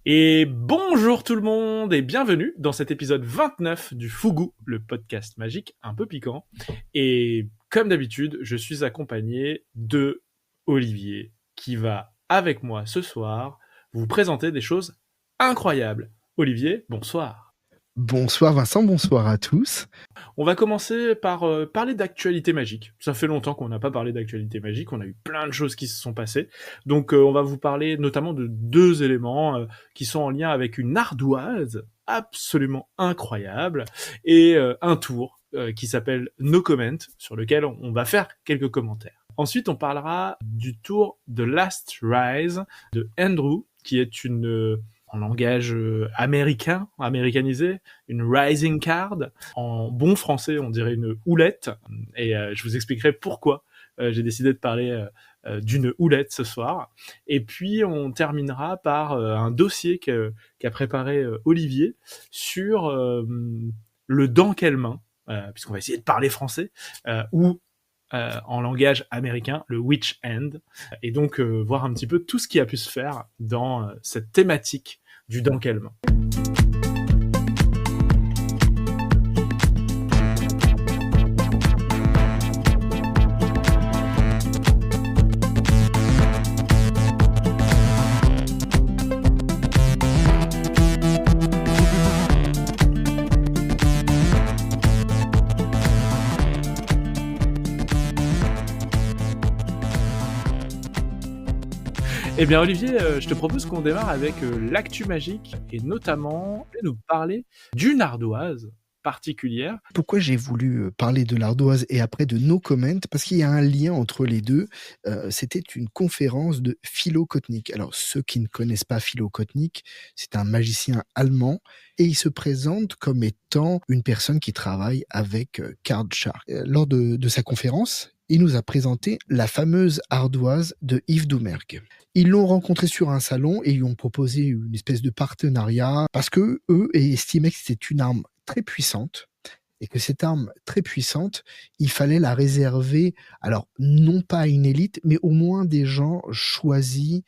Et bonjour tout le monde et bienvenue dans cet épisode 29 du Fougou, le podcast magique un peu piquant. Et comme d'habitude, je suis accompagné de Olivier qui va avec moi ce soir vous présenter des choses incroyables. Olivier, bonsoir. Bonsoir Vincent, bonsoir à tous. On va commencer par parler d'actualité magique. Ça fait longtemps qu'on n'a pas parlé d'actualité magique, on a eu plein de choses qui se sont passées. Donc on va vous parler notamment de deux éléments qui sont en lien avec une ardoise absolument incroyable et un tour qui s'appelle No Comment, sur lequel on va faire quelques commentaires. Ensuite, on parlera du tour The Last Rise de Andrew, qui est une en langage américanisé, une rising card. En bon français, on dirait une houlette. Et je vous expliquerai pourquoi j'ai décidé de parler d'une houlette ce soir. Et puis, on terminera par un dossier qu'a préparé Olivier sur le dans quelle main, puisqu'on va essayer de parler français, ou en langage américain, le Witch End, et donc voir un petit peu tout ce qui a pu se faire dans cette thématique du dans quelle main. Eh bien Olivier, je te propose qu'on démarre avec l'actu magique et notamment nous parler d'une ardoise particulière. Pourquoi j'ai voulu parler de l'ardoise et après de No Comment? Parce qu'il y a un lien entre les deux. C'était une conférence de Philo Kotnik. Alors, ceux qui ne connaissent pas Philo Kotnik, c'est un magicien allemand et il se présente comme étant une personne qui travaille avec Card Shark. Lors de sa conférence, il nous a présenté la fameuse ardoise de Yves Doumergue. Ils l'ont rencontré sur un salon et ils lui ont proposé une espèce de partenariat parce que eux estimaient que c'était une arme très puissante et que cette arme très puissante, il fallait la réserver, alors non pas à une élite, mais au moins des gens choisis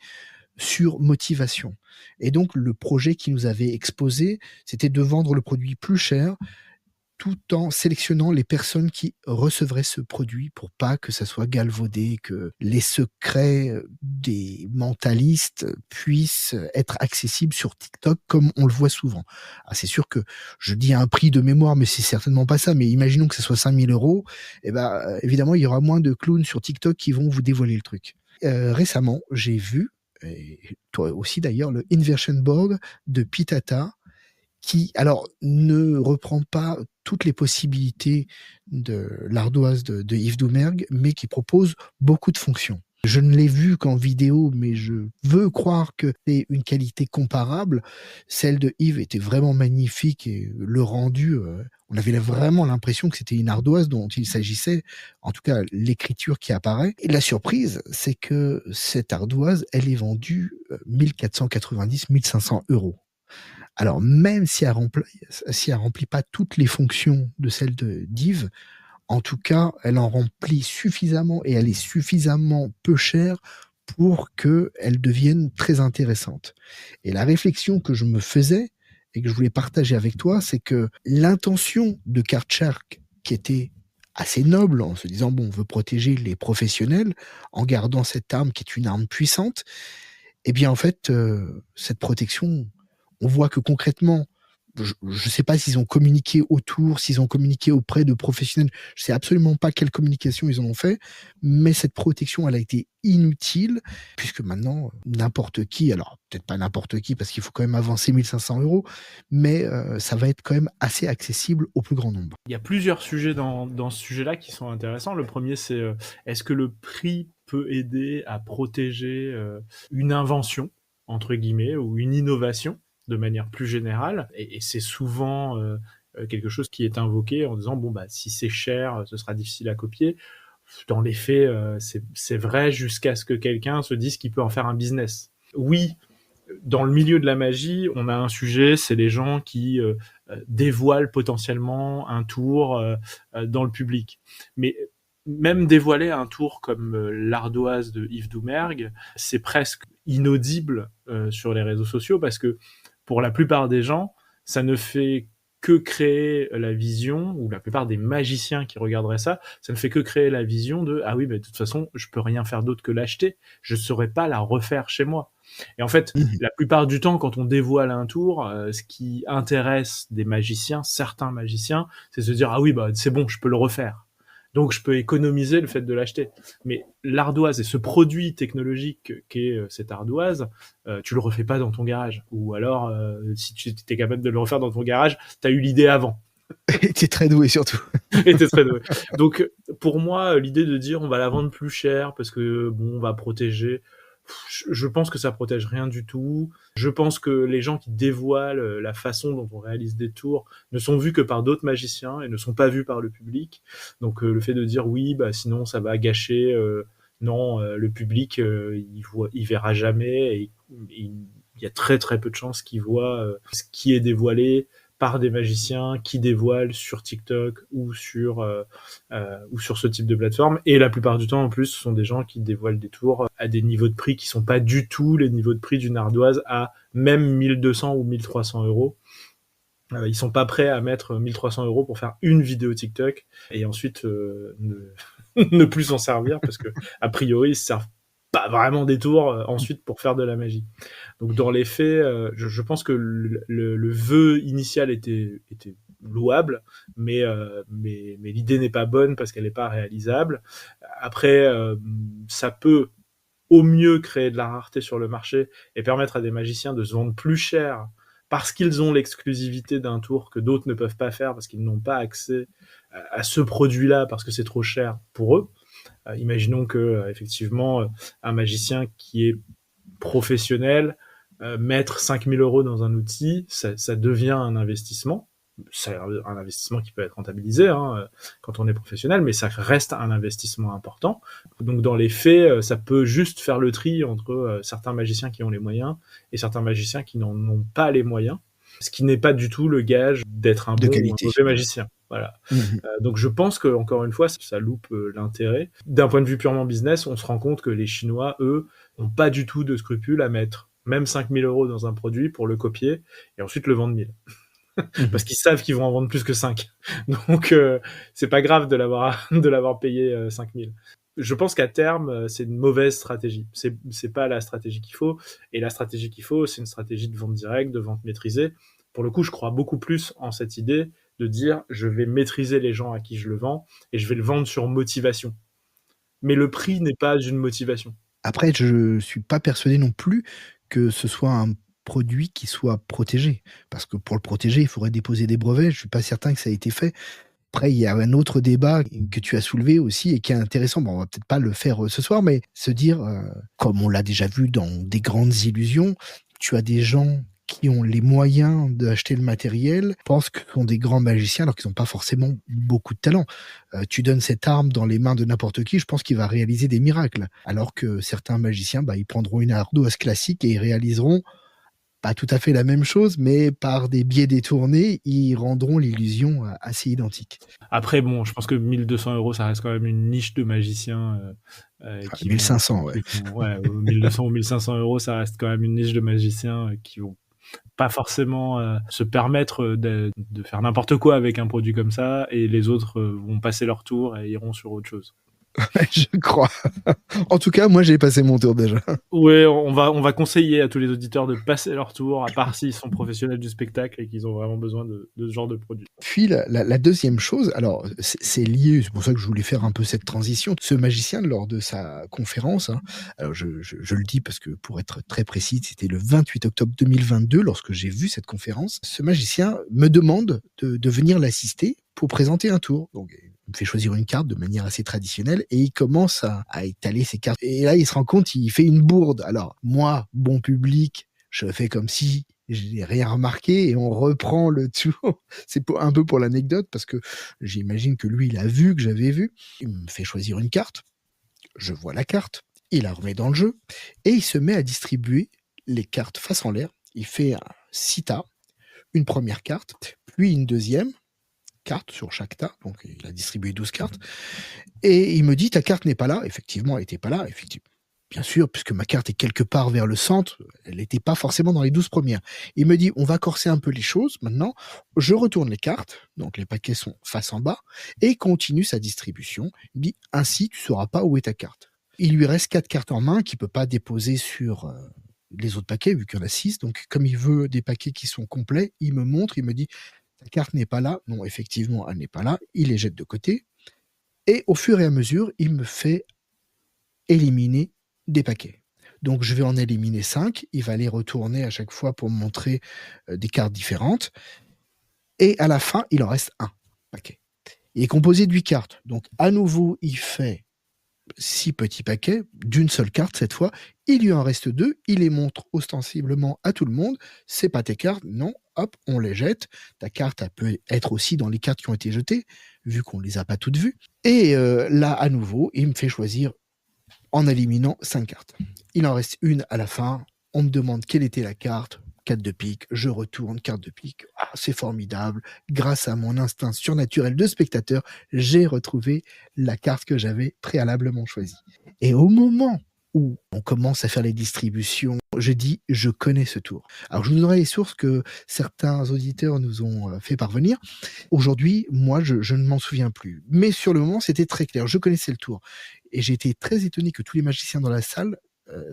sur motivation. Et donc le projet qu'ils nous avaient exposé, c'était de vendre le produit plus cher, tout en sélectionnant les personnes qui recevraient ce produit pour pas que ça soit galvaudé, que les secrets des mentalistes puissent être accessibles sur TikTok comme on le voit souvent. Ah, c'est sûr que je dis un prix de mémoire, mais c'est certainement pas ça, mais imaginons que ce soit 5 000 €, et ben, évidemment, il y aura moins de clowns sur TikTok qui vont vous dévoiler le truc. Récemment, j'ai vu, et toi aussi d'ailleurs, le Inversion Board de Pitata, qui, alors, ne reprend pas toutes les possibilités de l'ardoise de Yves Doumergue, mais qui propose beaucoup de fonctions. Je ne l'ai vu qu'en vidéo, mais je veux croire que c'est une qualité comparable. Celle de Yves était vraiment magnifique et le rendu, on avait vraiment l'impression que c'était une ardoise dont il s'agissait, en tout cas l'écriture qui apparaît. Et la surprise, c'est que cette ardoise, elle est vendue 1490, 1500 €. Alors, même si elle remplit pas toutes les fonctions de celle d'Yves, en tout cas, elle en remplit suffisamment et elle est suffisamment peu chère pour qu'elle devienne très intéressante. Et la réflexion que je me faisais et que je voulais partager avec toi, c'est que l'intention de Kartchak, qui était assez noble, en se disant, bon, on veut protéger les professionnels en gardant cette arme qui est une arme puissante, eh bien, en fait, cette protection, on voit que concrètement, je ne sais pas s'ils ont communiqué autour, s'ils ont communiqué auprès de professionnels. Je sais absolument pas quelle communication ils en ont fait, mais cette protection, elle a été inutile puisque maintenant, n'importe qui, alors peut-être pas n'importe qui parce qu'il faut quand même avancer 1500 €, mais ça va être quand même assez accessible au plus grand nombre. Il y a plusieurs sujets dans ce sujet-là qui sont intéressants. Le premier, c'est est-ce que le prix peut aider à protéger une invention, entre guillemets, ou une innovation de manière plus générale, et c'est souvent quelque chose qui est invoqué en disant bon bah si c'est cher, ce sera difficile à copier. Dans les faits, c'est vrai jusqu'à ce que quelqu'un se dise qu'il peut en faire un business. Oui, dans le milieu de la magie, on a un sujet, c'est les gens qui dévoilent potentiellement un tour dans le public. Mais même dévoiler un tour comme l'Ardoise de Yves Doumergue, c'est presque inaudible sur les réseaux sociaux parce que pour la plupart des gens, ça ne fait que créer la vision, ou la plupart des magiciens qui regarderaient ça ne fait que créer la vision de ah oui, mais de toute façon, je peux rien faire d'autre que l'acheter, je saurais pas la refaire chez moi. Et en fait, Mmh. la plupart du temps, quand on dévoile un tour, ce qui intéresse des magiciens, certains magiciens, c'est de se dire ah oui, bah c'est bon, je peux le refaire. Donc je peux économiser le fait de l'acheter. Mais l'ardoise et ce produit technologique qu'est cette ardoise, tu le refais pas dans ton garage. Ou alors, si tu es capable de le refaire dans ton garage, tu as eu l'idée avant. Et tu es très doué surtout. Et t'es très doué. Donc pour moi, l'idée de dire on va la vendre plus cher parce que bon, on va protéger, je pense que ça protège rien du tout. Je pense que les gens qui dévoilent la façon dont on réalise des tours ne sont vus que par d'autres magiciens et ne sont pas vus par le public. Donc le fait de dire oui, bah sinon ça va gâcher, non, le public il verra jamais et il y a très très peu de chances qu'il voit ce qui est dévoilé par des magiciens qui dévoilent sur TikTok ou sur ce type de plateforme. Et la plupart du temps, en plus, ce sont des gens qui dévoilent des tours à des niveaux de prix qui sont pas du tout les niveaux de prix d'une ardoise à même 1200 ou 1300 euros. Ils sont pas prêts à mettre 1300 euros pour faire une vidéo TikTok et ensuite ne plus s'en servir parce que a priori ils se servent pas vraiment des tours ensuite pour faire de la magie. Donc dans les faits, je pense que le vœu initial était louable, mais l'idée n'est pas bonne parce qu'elle n'est pas réalisable. Après, ça peut au mieux créer de la rareté sur le marché et permettre à des magiciens de se vendre plus cher parce qu'ils ont l'exclusivité d'un tour que d'autres ne peuvent pas faire parce qu'ils n'ont pas accès à ce produit-là parce que c'est trop cher pour eux. Imaginons que effectivement un magicien qui est professionnel, mettre 5000 euros dans un outil, ça devient un investissement. C'est un investissement qui peut être rentabilisé quand on est professionnel, mais ça reste un investissement important. Donc dans les faits, ça peut juste faire le tri entre certains magiciens qui ont les moyens et certains magiciens qui n'en ont pas les moyens, ce qui n'est pas du tout le gage d'être un De bon ou un qualité. mauvais magicien. Voilà. Mmh. Donc je pense que encore une fois, ça loupe l'intérêt. D'un point de vue purement business, on se rend compte que les Chinois, eux, n'ont pas du tout de scrupules à mettre même 5000 euros dans un produit pour le copier et ensuite le vendre 1000. Mmh. Parce qu'ils savent qu'ils vont en vendre plus que 5. Donc c'est pas grave de l'avoir payé 5000. Je pense qu'à terme, c'est une mauvaise stratégie. C'est pas la stratégie qu'il faut. Et la stratégie qu'il faut, c'est une stratégie de vente directe, de vente maîtrisée. Pour le coup, je crois beaucoup plus en cette idée de dire je vais maîtriser les gens à qui je le vends et je vais le vendre sur motivation. Mais le prix n'est pas une motivation. Après, je suis pas persuadé non plus que ce soit un produit qui soit protégé. Parce que pour le protéger, il faudrait déposer des brevets. Je suis pas certain que ça ait été fait. Après, il y a un autre débat que tu as soulevé aussi et qui est intéressant. Bon, on va peut-être pas le faire ce soir, mais se dire, comme on l'a déjà vu dans des grandes illusions, tu as des gens qui ont les moyens d'acheter le matériel, pensent que ce sont des grands magiciens alors qu'ils n'ont pas forcément beaucoup de talent. Tu donnes cette arme dans les mains de n'importe qui, je pense qu'il va réaliser des miracles. Alors que certains magiciens, ils prendront une ardoise classique et ils réaliseront pas tout à fait la même chose, mais par des biais détournés, ils rendront l'illusion assez identique. Après, bon, je pense que 1200 euros, ça reste quand même une niche de magiciens Enfin, qui 1500, ouais. ouais, 1200 ou 1500 euros, ça reste quand même une niche de magiciens qui vont pas forcément se permettre de faire n'importe quoi avec un produit comme ça, et les autres vont passer leur tour et iront sur autre chose. Je crois. En tout cas, moi, j'ai passé mon tour déjà. Ouais, on va conseiller à tous les auditeurs de passer leur tour, à part s'ils sont professionnels du spectacle et qu'ils ont vraiment besoin de ce genre de produit. Puis la deuxième chose, alors c'est lié, c'est pour ça que je voulais faire un peu cette transition. Ce magicien, lors de sa conférence, alors je le dis parce que pour être très précis, c'était le 28 octobre 2022 lorsque j'ai vu cette conférence. Ce magicien me demande de venir l'assister pour présenter un tour. Donc il me fait choisir une carte de manière assez traditionnelle et il commence à étaler ses cartes. Et là, il se rend compte, il fait une bourde. Alors moi, bon public, je fais comme si je n'ai rien remarqué et on reprend le tour. C'est un peu pour l'anecdote parce que j'imagine que lui, il a vu que j'avais vu. Il me fait choisir une carte. Je vois la carte. Il la remet dans le jeu et il se met à distribuer les cartes face en l'air. Il fait un 6 tas, une première carte, puis une deuxième cartes sur chaque tas, donc il a distribué 12 cartes, et il me dit ta carte n'est pas là. Effectivement, elle n'était pas là, effectivement. Bien sûr, puisque ma carte est quelque part vers le centre, elle n'était pas forcément dans les 12 premières. Il me dit, on va corser un peu les choses maintenant. Je retourne les cartes, donc les paquets sont face en bas, et continue sa distribution. Il me dit, ainsi, tu ne sauras pas où est ta carte. Il lui reste 4 cartes en main qu'il ne peut pas déposer sur les autres paquets, vu qu'il y en a 6. Donc, comme il veut des paquets qui sont complets, il me montre, il me dit, ta carte n'est pas là. Non, effectivement, elle n'est pas là. Il les jette de côté. Et au fur et à mesure, il me fait éliminer des paquets. Donc, je vais en éliminer 5. Il va les retourner à chaque fois pour me montrer des cartes différentes. Et à la fin, il en reste un paquet. Il est composé de 8 cartes. Donc, à nouveau, il fait 6 petits paquets d'une seule carte cette fois. Il lui en reste 2. Il les montre ostensiblement à tout le monde. C'est pas tes cartes. Non, hop, on les jette. Ta carte, elle peut être aussi dans les cartes qui ont été jetées, vu qu'on les a pas toutes vues. Et là, à nouveau, il me fait choisir en éliminant 5 cartes. Il en reste une à la fin. On me demande quelle était la carte. 4 de pique, je retourne, carte de pique. Ah, c'est formidable. Grâce à mon instinct surnaturel de spectateur, j'ai retrouvé la carte que j'avais préalablement choisie. Et au moment où on commence à faire les distributions, je dis, je connais ce tour. Alors, je vous donnerai les sources que certains auditeurs nous ont fait parvenir. Aujourd'hui, moi, je ne m'en souviens plus. Mais sur le moment, c'était très clair. Je connaissais le tour. Et j'ai été très étonné que tous les magiciens dans la salle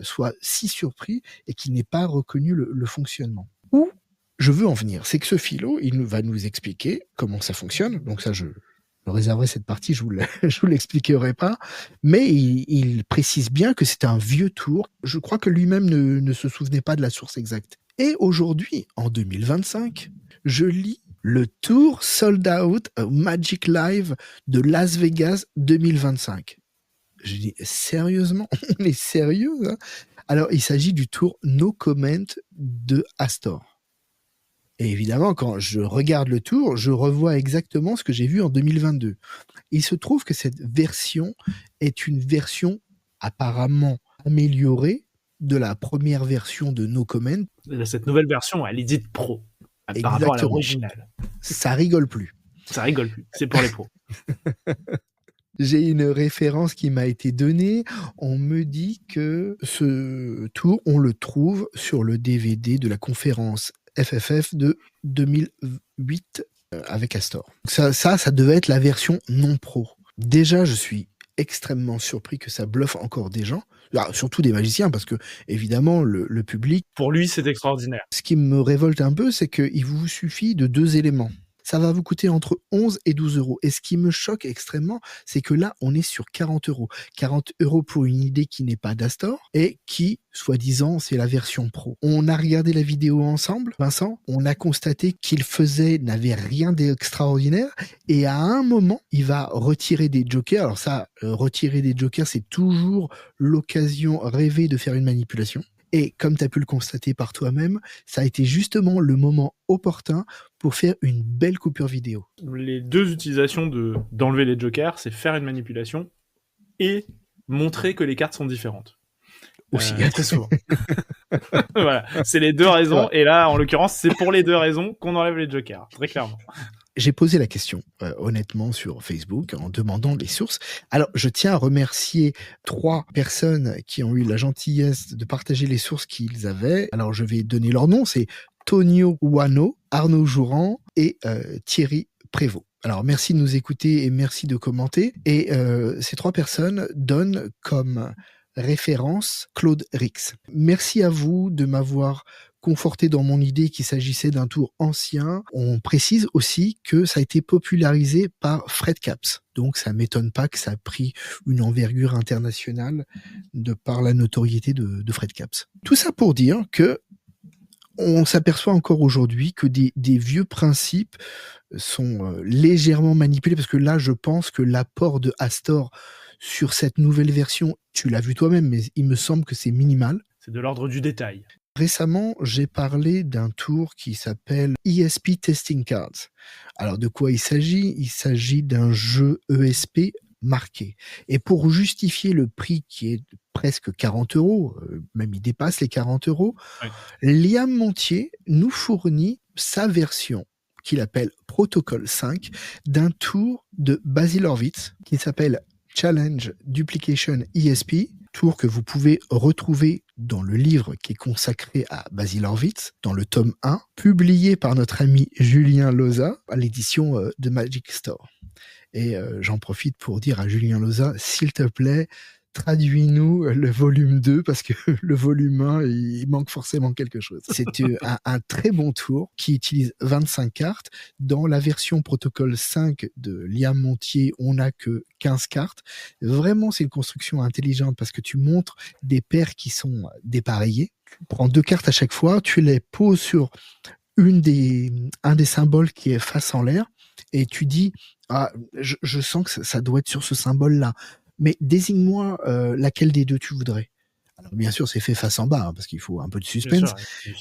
soient si surpris et qu'ils n'aient pas reconnu le fonctionnement. Où je veux en venir, c'est que ce philo, il va nous expliquer comment ça fonctionne. Donc ça, je réserverai cette partie, je vous l'expliquerai pas. Mais il précise bien que c'est un vieux tour. Je crois que lui-même ne se souvenait pas de la source exacte. Et aujourd'hui, en 2025, je lis le tour Sold Out Magic Live de Las Vegas 2025. Je dis, sérieusement, on est sérieux hein. Alors, il s'agit du tour No Comment de Astor. Et évidemment, quand je regarde le tour, je revois exactement ce que j'ai vu en 2022. Il se trouve que cette version est une version apparemment améliorée de la première version de No Comment. Cette nouvelle version, elle est dite pro par rapport à l'original. Ça rigole plus. Ça rigole plus, c'est pour les pros. J'ai une référence qui m'a été donnée. On me dit que ce tour, on le trouve sur le DVD de la conférence FFF de 2008 avec Astor. Ça devait être la version non pro. Déjà, je suis extrêmement surpris que ça bluffe encore des gens, surtout des magiciens, parce que évidemment, le public... Pour lui, c'est extraordinaire. Ce qui me révolte un peu, c'est qu'il vous suffit de 2 éléments. Ça va vous coûter entre 11 et 12 euros. Et ce qui me choque extrêmement, c'est que là, on est sur 40 euros. 40 euros pour une idée qui n'est pas d'Astor et qui, soi-disant, c'est la version pro. On a regardé la vidéo ensemble, Vincent. On a constaté qu'il n'avait rien d'extraordinaire. Et à un moment, il va retirer des jokers. Alors ça, retirer des jokers, c'est toujours l'occasion rêvée de faire une manipulation. Et comme tu as pu le constater par toi-même, ça a été justement le moment opportun pour faire une belle coupure vidéo. Les deux utilisations d'enlever les jokers, c'est faire une manipulation et montrer que les cartes sont différentes. Aussi. Très souvent. Voilà, c'est les deux raisons. Et là, en l'occurrence, c'est pour les deux raisons qu'on enlève les jokers, très clairement. J'ai posé la question, honnêtement, sur Facebook, en demandant les sources. Alors, je tiens à remercier 3 personnes qui ont eu la gentillesse de partager les sources qu'ils avaient. Alors, je vais donner leur nom. C'est Tonio Wano, Arnaud Jouran et Thierry Prévost. Alors, merci de nous écouter et merci de commenter. Et ces 3 personnes donnent comme référence Claude Rix. Merci à vous de m'avoir conforté dans mon idée qu'il s'agissait d'un tour ancien. On précise aussi que ça a été popularisé par Fred Capps. Donc ça m'étonne pas que ça a pris une envergure internationale de par la notoriété de Fred Capps. Tout ça pour dire que on s'aperçoit encore aujourd'hui que des vieux principes sont légèrement manipulés, parce que là, je pense que l'apport de Astor sur cette nouvelle version, tu l'as vu toi-même, mais il me semble que c'est minimal. C'est de l'ordre du détail. Récemment, j'ai parlé d'un tour qui s'appelle ESP Testing Cards. Alors, de quoi il s'agit ? Il s'agit d'un jeu ESP marqué. Et pour justifier le prix qui est presque 40 euros, même il dépasse les 40 euros, ouais. Liam Montier nous fournit sa version qu'il appelle Protocol 5 d'un tour de Basil Horvitz qui s'appelle Challenge Duplication ESP, tour que vous pouvez retrouver dans le livre qui est consacré à Basil Horvitz, dans le tome 1, publié par notre ami Julien Loza à l'édition de Magic Store. Et j'en profite pour dire à Julien Loza, s'il te plaît, traduis-nous le volume 2 parce que le volume 1, il manque forcément quelque chose. C'est un très bon tour qui utilise 25 cartes. Dans la version protocole 5 de Liam Montier, on n'a que 15 cartes. Vraiment, c'est une construction intelligente parce que tu montres des paires qui sont dépareillées. Tu prends 2 cartes à chaque fois, tu les poses sur un des symboles qui est face en l'air et tu dis je sens que ça doit être sur ce symbole-là. Mais désigne-moi laquelle des deux tu voudrais. Alors bien sûr, c'est fait face en bas, parce qu'il faut un peu de suspense.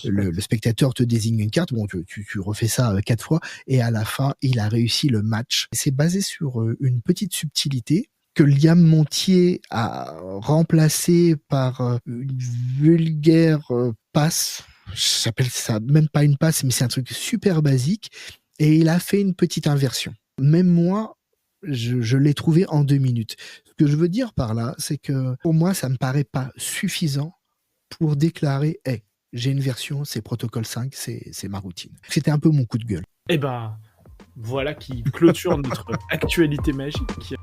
Le spectateur te désigne une carte, bon, tu refais ça 4 fois, et à la fin, il a réussi le match. C'est basé sur une petite subtilité que Liam Montier a remplacée par une vulgaire passe. J'appelle ça même pas une passe, mais c'est un truc super basique, et il a fait une petite inversion. Même moi, je l'ai trouvé en 2 minutes. Ce que je veux dire par là, c'est que pour moi, ça me paraît pas suffisant pour déclarer hey, j'ai une version, c'est Protocol 5, c'est ma routine. C'était un peu mon coup de gueule. Eh ben, voilà qui clôture notre actualité magique.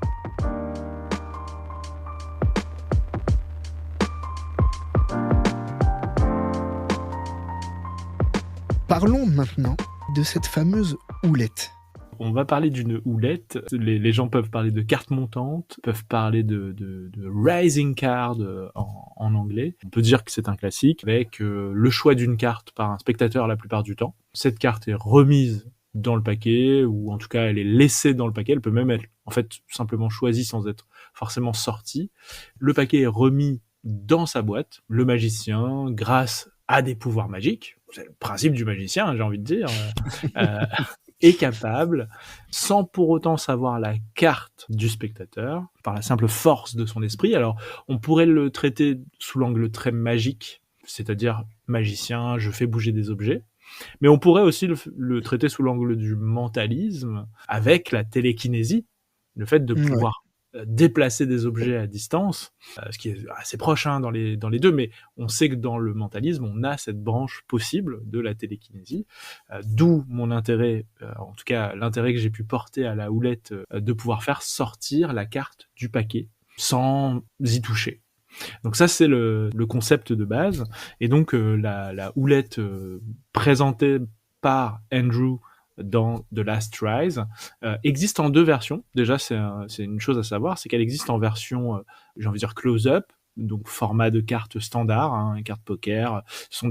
Parlons maintenant de cette fameuse houlette. On va parler d'une houlette. Les gens peuvent parler de cartes montantes, peuvent parler de rising card en anglais. On peut dire que c'est un classique avec le choix d'une carte par un spectateur la plupart du temps. Cette carte est remise dans le paquet, ou en tout cas elle est laissée dans le paquet. Elle peut même être en fait simplement choisie sans être forcément sortie. Le paquet est remis dans sa boîte. Le magicien, grâce à des pouvoirs magiques, c'est le principe du magicien, j'ai envie de dire, est capable, sans pour autant savoir la carte du spectateur, par la simple force de son esprit. Alors, on pourrait le traiter sous l'angle très magique, c'est-à-dire magicien, je fais bouger des objets, mais on pourrait aussi le traiter sous l'angle du mentalisme, avec la télékinésie, le fait de pouvoir déplacer des objets à distance, ce qui est assez proche dans les deux, mais on sait que dans le mentalisme, on a cette branche possible de la télékinésie, d'où mon intérêt, en tout cas l'intérêt que j'ai pu porter à la houlette, de pouvoir faire sortir la carte du paquet sans y toucher. Donc ça, c'est le concept de base, et donc la houlette présentée par Andrew dans The Last Rise existe en 2 versions. Déjà, c'est une chose à savoir, c'est qu'elle existe en version, j'ai envie de dire close-up, donc format de carte standard, carte poker, ce sont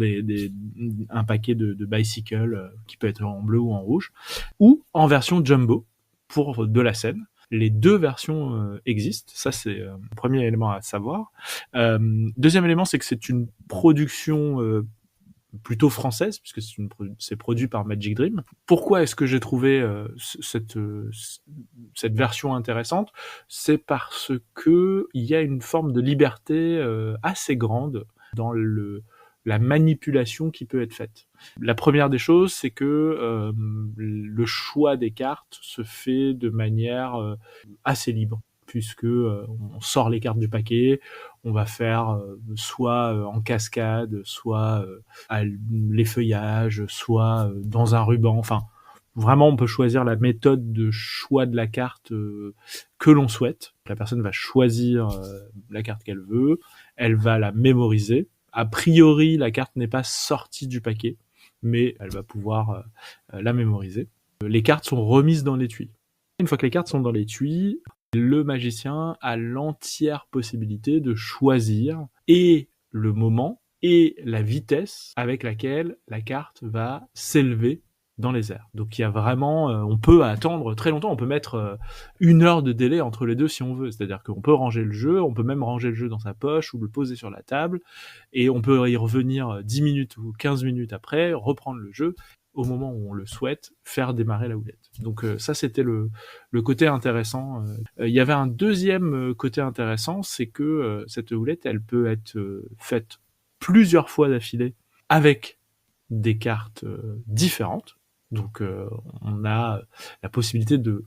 un paquet de bicycle qui peut être en bleu ou en rouge, ou en version jumbo pour de la scène. Les 2 versions existent, ça c'est le premier élément à savoir. Deuxième élément, c'est que c'est une production plutôt française, puisque c'est produit par Magic Dream. Pourquoi est-ce que j'ai trouvé cette version intéressante ? C'est parce que il y a une forme de liberté assez grande dans la manipulation qui peut être faite. La première des choses, c'est que le choix des cartes se fait de manière assez libre, puisque on sort les cartes du paquet, on va faire soit en cascade, soit à l'effeuillage, soit dans un ruban. Enfin, vraiment, on peut choisir la méthode de choix de la carte que l'on souhaite. La personne va choisir la carte qu'elle veut, elle va la mémoriser. A priori, la carte n'est pas sortie du paquet, mais elle va pouvoir la mémoriser. Les cartes sont remises dans l'étui. Une fois que les cartes sont dans l'étui, le magicien a l'entière possibilité de choisir et le moment et la vitesse avec laquelle la carte va s'élever dans les airs. Donc il y a vraiment, on peut attendre très longtemps, on peut mettre 1 heure de délai entre les deux si on veut, c'est-à-dire qu'on peut ranger le jeu, on peut même ranger le jeu dans sa poche ou le poser sur la table, et on peut y revenir 10 minutes ou 15 minutes après, reprendre le jeu, au moment où on le souhaite, faire démarrer la houlette. Donc ça, c'était le côté intéressant. Il y avait un deuxième côté intéressant, c'est que cette houlette, elle peut être faite plusieurs fois d'affilée avec des cartes différentes. Donc on a la possibilité de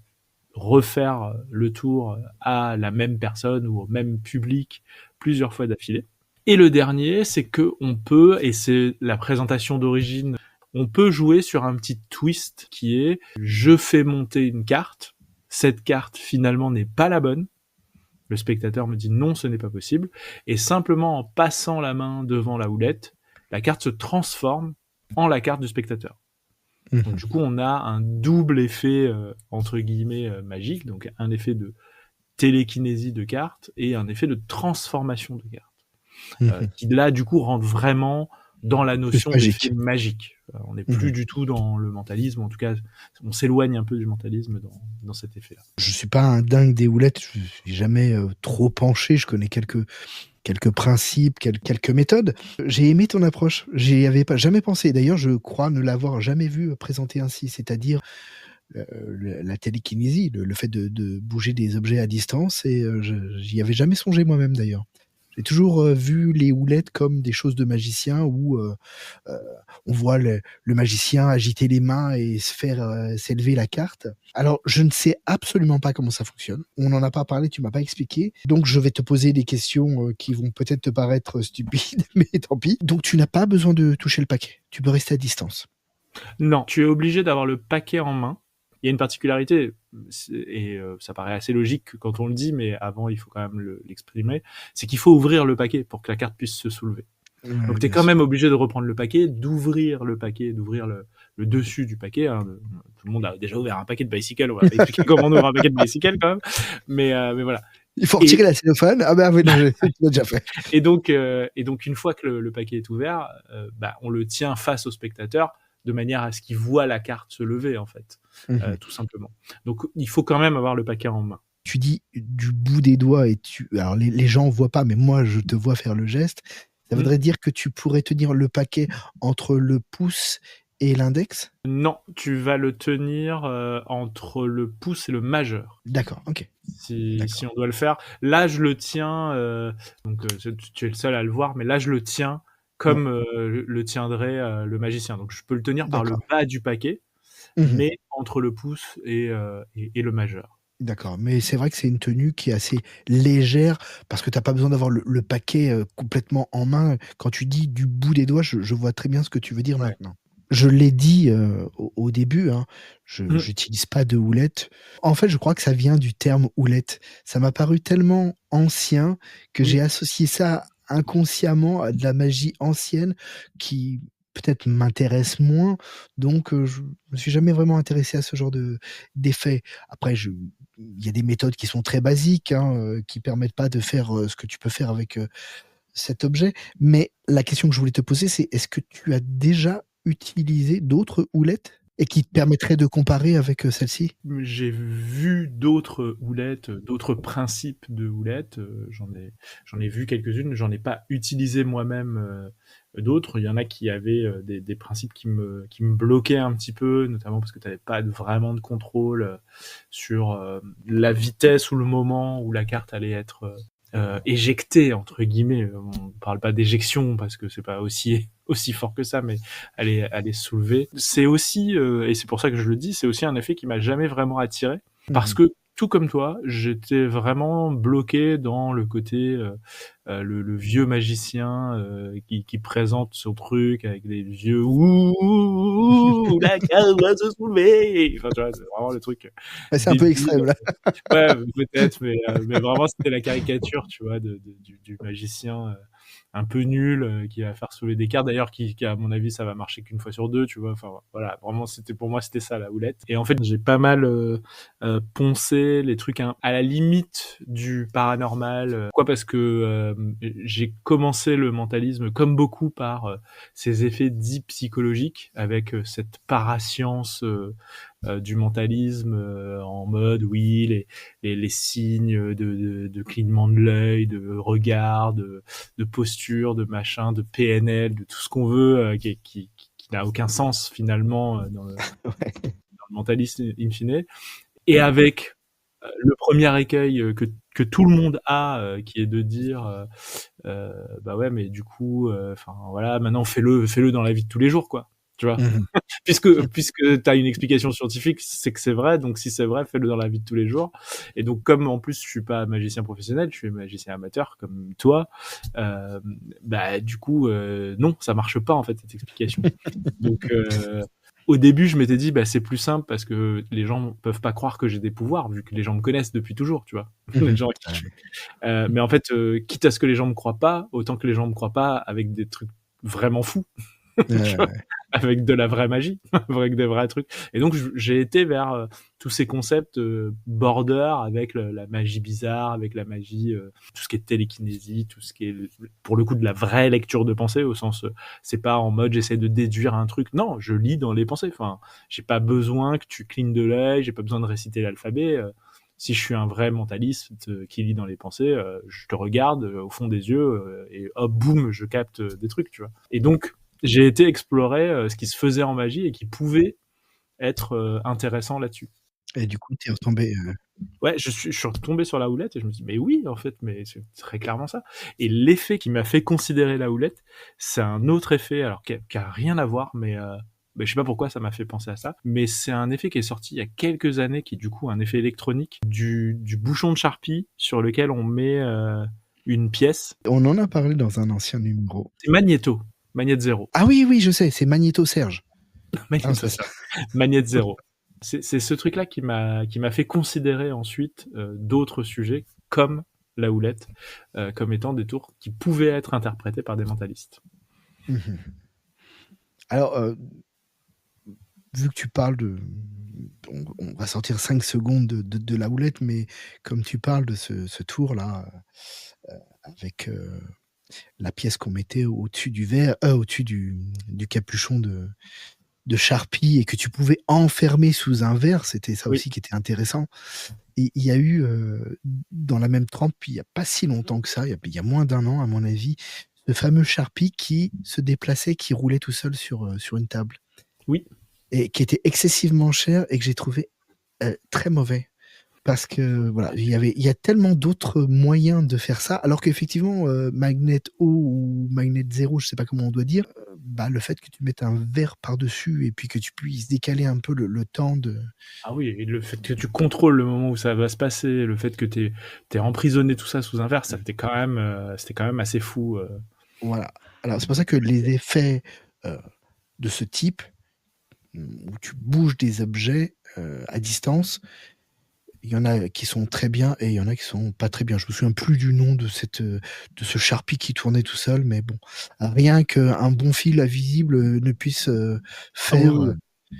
refaire le tour à la même personne ou au même public plusieurs fois d'affilée. Et le dernier, c'est que on peut, et c'est la présentation d'origine, on peut jouer sur un petit twist qui est je fais monter une carte, cette carte finalement n'est pas la bonne, le spectateur me dit non, ce n'est pas possible, et simplement en passant la main devant la houlette, la carte se transforme en la carte du spectateur. Donc du coup, on a un double effet entre guillemets magique, donc un effet de télékinésie de cartes et un effet de transformation de cartes, qui là du coup rentre vraiment dans la notion d'effet magique. On n'est plus du tout dans le mentalisme, en tout cas, on s'éloigne un peu du mentalisme dans cet effet-là. Je suis pas un dingue des houlettes, je suis jamais trop penché, je connais quelques principes, quelques méthodes. J'ai aimé ton approche, j'y avais pas jamais pensé. D'ailleurs, je crois ne l'avoir jamais vu présenté ainsi, c'est-à-dire la télékinésie, le fait de bouger des objets à distance, et j'y avais jamais songé moi-même d'ailleurs. J'ai toujours vu les houlettes comme des choses de magicien où on voit le magicien agiter les mains et se faire s'élever la carte. Alors, je ne sais absolument pas comment ça fonctionne. On n'en a pas parlé, tu m'as pas expliqué. Donc, je vais te poser des questions qui vont peut-être te paraître stupides, mais tant pis. Donc, tu n'as pas besoin de toucher le paquet. Tu peux rester à distance. Non, tu es obligé d'avoir le paquet en main. Il y a une particularité, et ça paraît assez logique quand on le dit, mais avant, il faut quand même l'exprimer, c'est qu'il faut ouvrir le paquet pour que la carte puisse se soulever. Donc tu es quand même obligé de reprendre le paquet, d'ouvrir le paquet, d'ouvrir le dessus du paquet. Hein. Tout le monde a déjà ouvert un paquet de bicycle, on va pas expliquer comment on ouvre un paquet de bicycle quand même, mais voilà. Il faut retirer la cellophane. Ah ben oui, tu l'as déjà fait. Et donc une fois que le paquet est ouvert, on le tient face au spectateur de manière à ce qu'il voit la carte se lever, en fait, tout simplement. Donc, il faut quand même avoir le paquet en main. Tu dis du bout des doigts, et alors les gens voient pas, mais moi, je te vois faire le geste. Ça voudrait dire que tu pourrais tenir le paquet entre le pouce et l'index? Non, tu vas le tenir entre le pouce et le majeur. D'accord, ok. Si on doit le faire. Là, je le tiens, donc tu es le seul à le voir, mais là, je le tiens comme le tiendrait le magicien. Donc, je peux le tenir par le bas du paquet, mais entre le pouce et le majeur. D'accord, mais c'est vrai que c'est une tenue qui est assez légère, parce que tu n'as pas besoin d'avoir le paquet complètement en main. Quand tu dis du bout des doigts, je vois très bien ce que tu veux dire maintenant. Je l'ai dit au début, hein, je n'utilise pas de houlette. En fait, je crois que ça vient du terme houlette. Ça m'a paru tellement ancien que j'ai associé ça inconsciemment à de la magie ancienne qui peut-être m'intéresse moins. Donc, je me suis jamais vraiment intéressé à ce genre d'effet. Après, il y a des méthodes qui sont très basiques, hein, qui permettent pas de faire ce que tu peux faire avec cet objet. Mais la question que je voulais te poser, c'est est-ce que tu as déjà utilisé d'autres houlettes et qui te permettraient de comparer avec celle-ci? J'ai vu d'autres houlettes, d'autres principes de houlettes. J'en ai vu quelques-unes. J'en ai pas utilisé moi-même d'autres. Il y en a qui avaient des principes qui me bloquaient un petit peu, notamment parce que tu n'avais pas vraiment de contrôle sur la vitesse ou le moment où la carte allait être éjectée, entre guillemets. On parle pas d'éjection parce que c'est pas aussi fort que ça, mais elle est soulevée. C'est aussi, et c'est pour ça que je le dis, c'est aussi un effet qui m'a jamais vraiment attiré, parce que tout comme toi, j'étais vraiment bloqué dans le côté le vieux magicien qui présente son truc avec des yeux ouh la carte va se soulever. Enfin, tu vois, c'est vraiment le truc. C'est un peu extrême là. Ouais, peut-être, mais vraiment c'était la caricature, tu vois, du magicien un peu nul qui va faire soulever des cartes, d'ailleurs qui à mon avis ça va marcher qu'une fois sur deux, tu vois. Enfin voilà, vraiment pour moi c'était ça la houlette. Et en fait j'ai pas mal poncé les trucs à la limite du paranormal. Pourquoi? Parce que j'ai commencé le mentalisme comme beaucoup par ces effets dits psychologiques, avec cette parascience du mentalisme en mode oui les signes de clignement de l'œil, de regard, de posture, de machin, de PNL, de tout ce qu'on veut qui n'a aucun sens finalement dans le mentalisme in fine, et avec le premier écueil que tout le monde a, qui est de dire bah ouais mais du coup enfin voilà, maintenant fais-le dans la vie de tous les jours, quoi, tu vois. puisque tu as une explication scientifique, c'est que c'est vrai. Donc si c'est vrai, fais-le dans la vie de tous les jours. Et donc comme en plus je suis pas magicien professionnel, je suis magicien amateur comme toi, euh, bah du coup non, ça marche pas en fait cette explication. Donc au début, je m'étais dit, bah, c'est plus simple parce que les gens peuvent pas croire que j'ai des pouvoirs, vu que les gens me connaissent depuis toujours, tu vois. Les gens, mais en fait, quitte à ce que les gens me croient pas, autant que les gens me croient pas avec des trucs vraiment fous. Tu vois, Ouais. avec de la vraie magie, avec des vrais trucs. Et donc j'ai été vers tous ces concepts border avec la magie bizarre, avec la magie, tout ce qui est télékinésie, tout ce qui est pour le coup de la vraie lecture de pensée au sens, c'est pas en mode j'essaie de déduire un truc. Non, je lis dans les pensées. Enfin, j'ai pas besoin que tu clignes de l'œil, j'ai pas besoin de réciter l'alphabet. Si je suis un vrai mentaliste qui lit dans les pensées, je te regarde au fond des yeux et hop, boum, je capte des trucs, tu vois. Et donc j'ai été explorer ce qui se faisait en magie et qui pouvait être intéressant là-dessus. Et du coup, tu es retombé. Ouais, je suis retombé sur la houlette et je me dis, mais oui, en fait, mais c'est très clairement ça. Et l'effet qui m'a fait considérer la houlette, c'est un autre effet, alors qui a rien à voir, mais je sais pas pourquoi ça m'a fait penser à ça, mais c'est un effet qui est sorti il y a quelques années, qui est du coup un effet électronique, du bouchon de Sharpie sur lequel on met une pièce. On en a parlé dans un ancien numéro. C'est Magnéto, Magnet Zéro. Ah oui, oui, je sais, c'est Magnéto Serge. Ah, Magnéto, c'est ça. Magnet Zéro. C'est ce truc-là qui m'a fait considérer ensuite d'autres sujets comme la houlette, comme étant des tours qui pouvaient être interprétés par des mentalistes. Mhm. Alors, vu que tu parles de... On va sortir 5 secondes de la houlette, mais comme tu parles de ce tour-là, avec la pièce qu'on mettait au-dessus du verre, au-dessus du capuchon de Sharpie et que tu pouvais enfermer sous un verre, c'était ça Oui, aussi qui était intéressant. Et il y a eu, dans la même trempe, il n'y a pas si longtemps que ça, il y a moins d'un an à mon avis, ce fameux Sharpie qui se déplaçait, qui roulait tout seul sur une table. oui. Et qui était excessivement cher et que j'ai trouvé très mauvais. Parce que voilà, il y a tellement d'autres moyens de faire ça, alors qu'effectivement, Magnet O ou Magnet Zéro, je sais pas comment on doit dire, bah, le fait que tu mettes un verre par-dessus et puis que tu puisses décaler un peu le temps de... Ah oui, et le fait que tu contrôles le moment où ça va se passer, le fait que t'es emprisonné tout ça sous un verre, c'était quand même assez fou. Voilà. Alors c'est pour ça que les effets de ce type, où tu bouges des objets à distance, il y en a qui sont très bien et il y en a qui sont pas très bien. Je me souviens plus du nom de ce Sharpie qui tournait tout seul, mais bon, rien qu'un bon fil invisible ne puisse Ah oui, faire oui.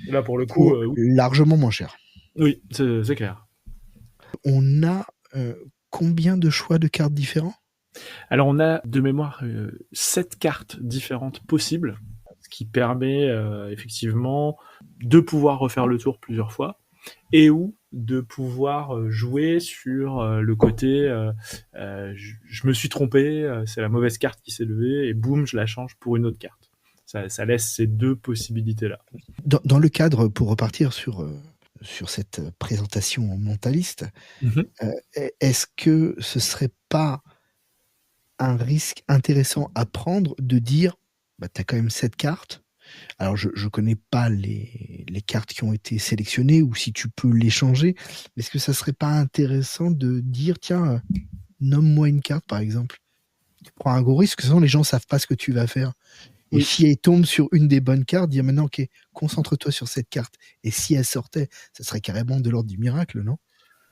Là pour le coup, pour oui, largement moins cher. oui, c'est clair. On a combien de choix de cartes différents? Alors on a de mémoire 7 cartes différentes possibles, ce qui permet effectivement de pouvoir refaire le tour plusieurs fois et ou de pouvoir jouer sur le côté je me suis trompé, c'est la mauvaise carte qui s'est levée et boum, je la change pour une autre carte. Ça laisse ces deux possibilités-là. Dans le cadre, pour repartir sur cette présentation mentaliste, est-ce que ce serait pas un risque intéressant à prendre de dire, bah, tu as quand même 7 cartes. Alors, je connais pas les cartes qui ont été sélectionnées ou si tu peux les changer, mais est-ce que ça serait pas intéressant de dire, tiens, nomme-moi une carte, par exemple. Tu prends un gros risque, sinon les gens savent pas ce que tu vas faire. Et Oui. si elle tombe sur une des bonnes cartes, dire maintenant, ok, concentre-toi sur cette carte. Et si elle sortait, ça serait carrément de l'ordre du miracle, non?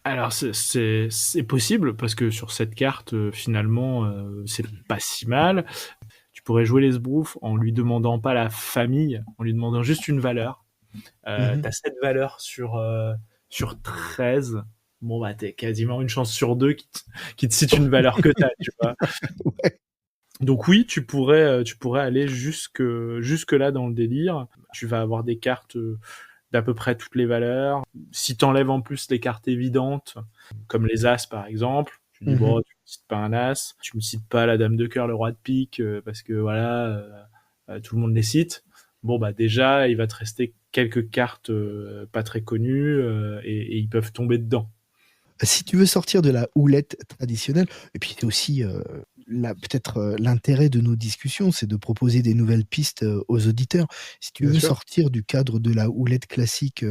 Alors c'est possible parce que sur cette carte finalement c'est pas si mal. Tu pourrais jouer les sbroufs en lui demandant pas la famille, en lui demandant juste une valeur. T'as 7 valeurs sur 13. Bon bah t'es quasiment une chance sur deux qui te cite une valeur que t'as, tu vois. Ouais. Donc oui, tu pourrais aller jusque là dans le délire. Tu vas avoir des cartes d'à peu près toutes les valeurs. Si t'enlèves en plus les cartes évidentes, comme les as par exemple, tu dis bon, tu me cites pas un as, tu me cites pas la dame de cœur, le roi de pique, parce que voilà, tout le monde les cite. Bon bah déjà, il va te rester quelques cartes pas très connues et ils peuvent tomber dedans. Si tu veux sortir de la houlette traditionnelle, et puis c'est aussi peut-être l'intérêt de nos discussions, c'est de proposer des nouvelles pistes aux auditeurs. Si tu Bien veux sûr. sortir du cadre de la houlette classique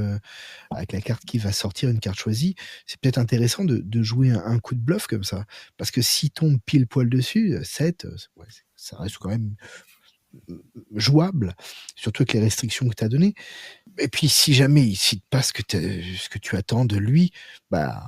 avec la carte qui va sortir, une carte choisie, c'est peut-être intéressant de jouer un coup de bluff comme ça. Parce que s'il tombe pile poil dessus, 7, ouais, ça reste quand même jouable, surtout avec les restrictions que tu as données. Et puis si jamais il cite pas ce que tu attends de lui, bah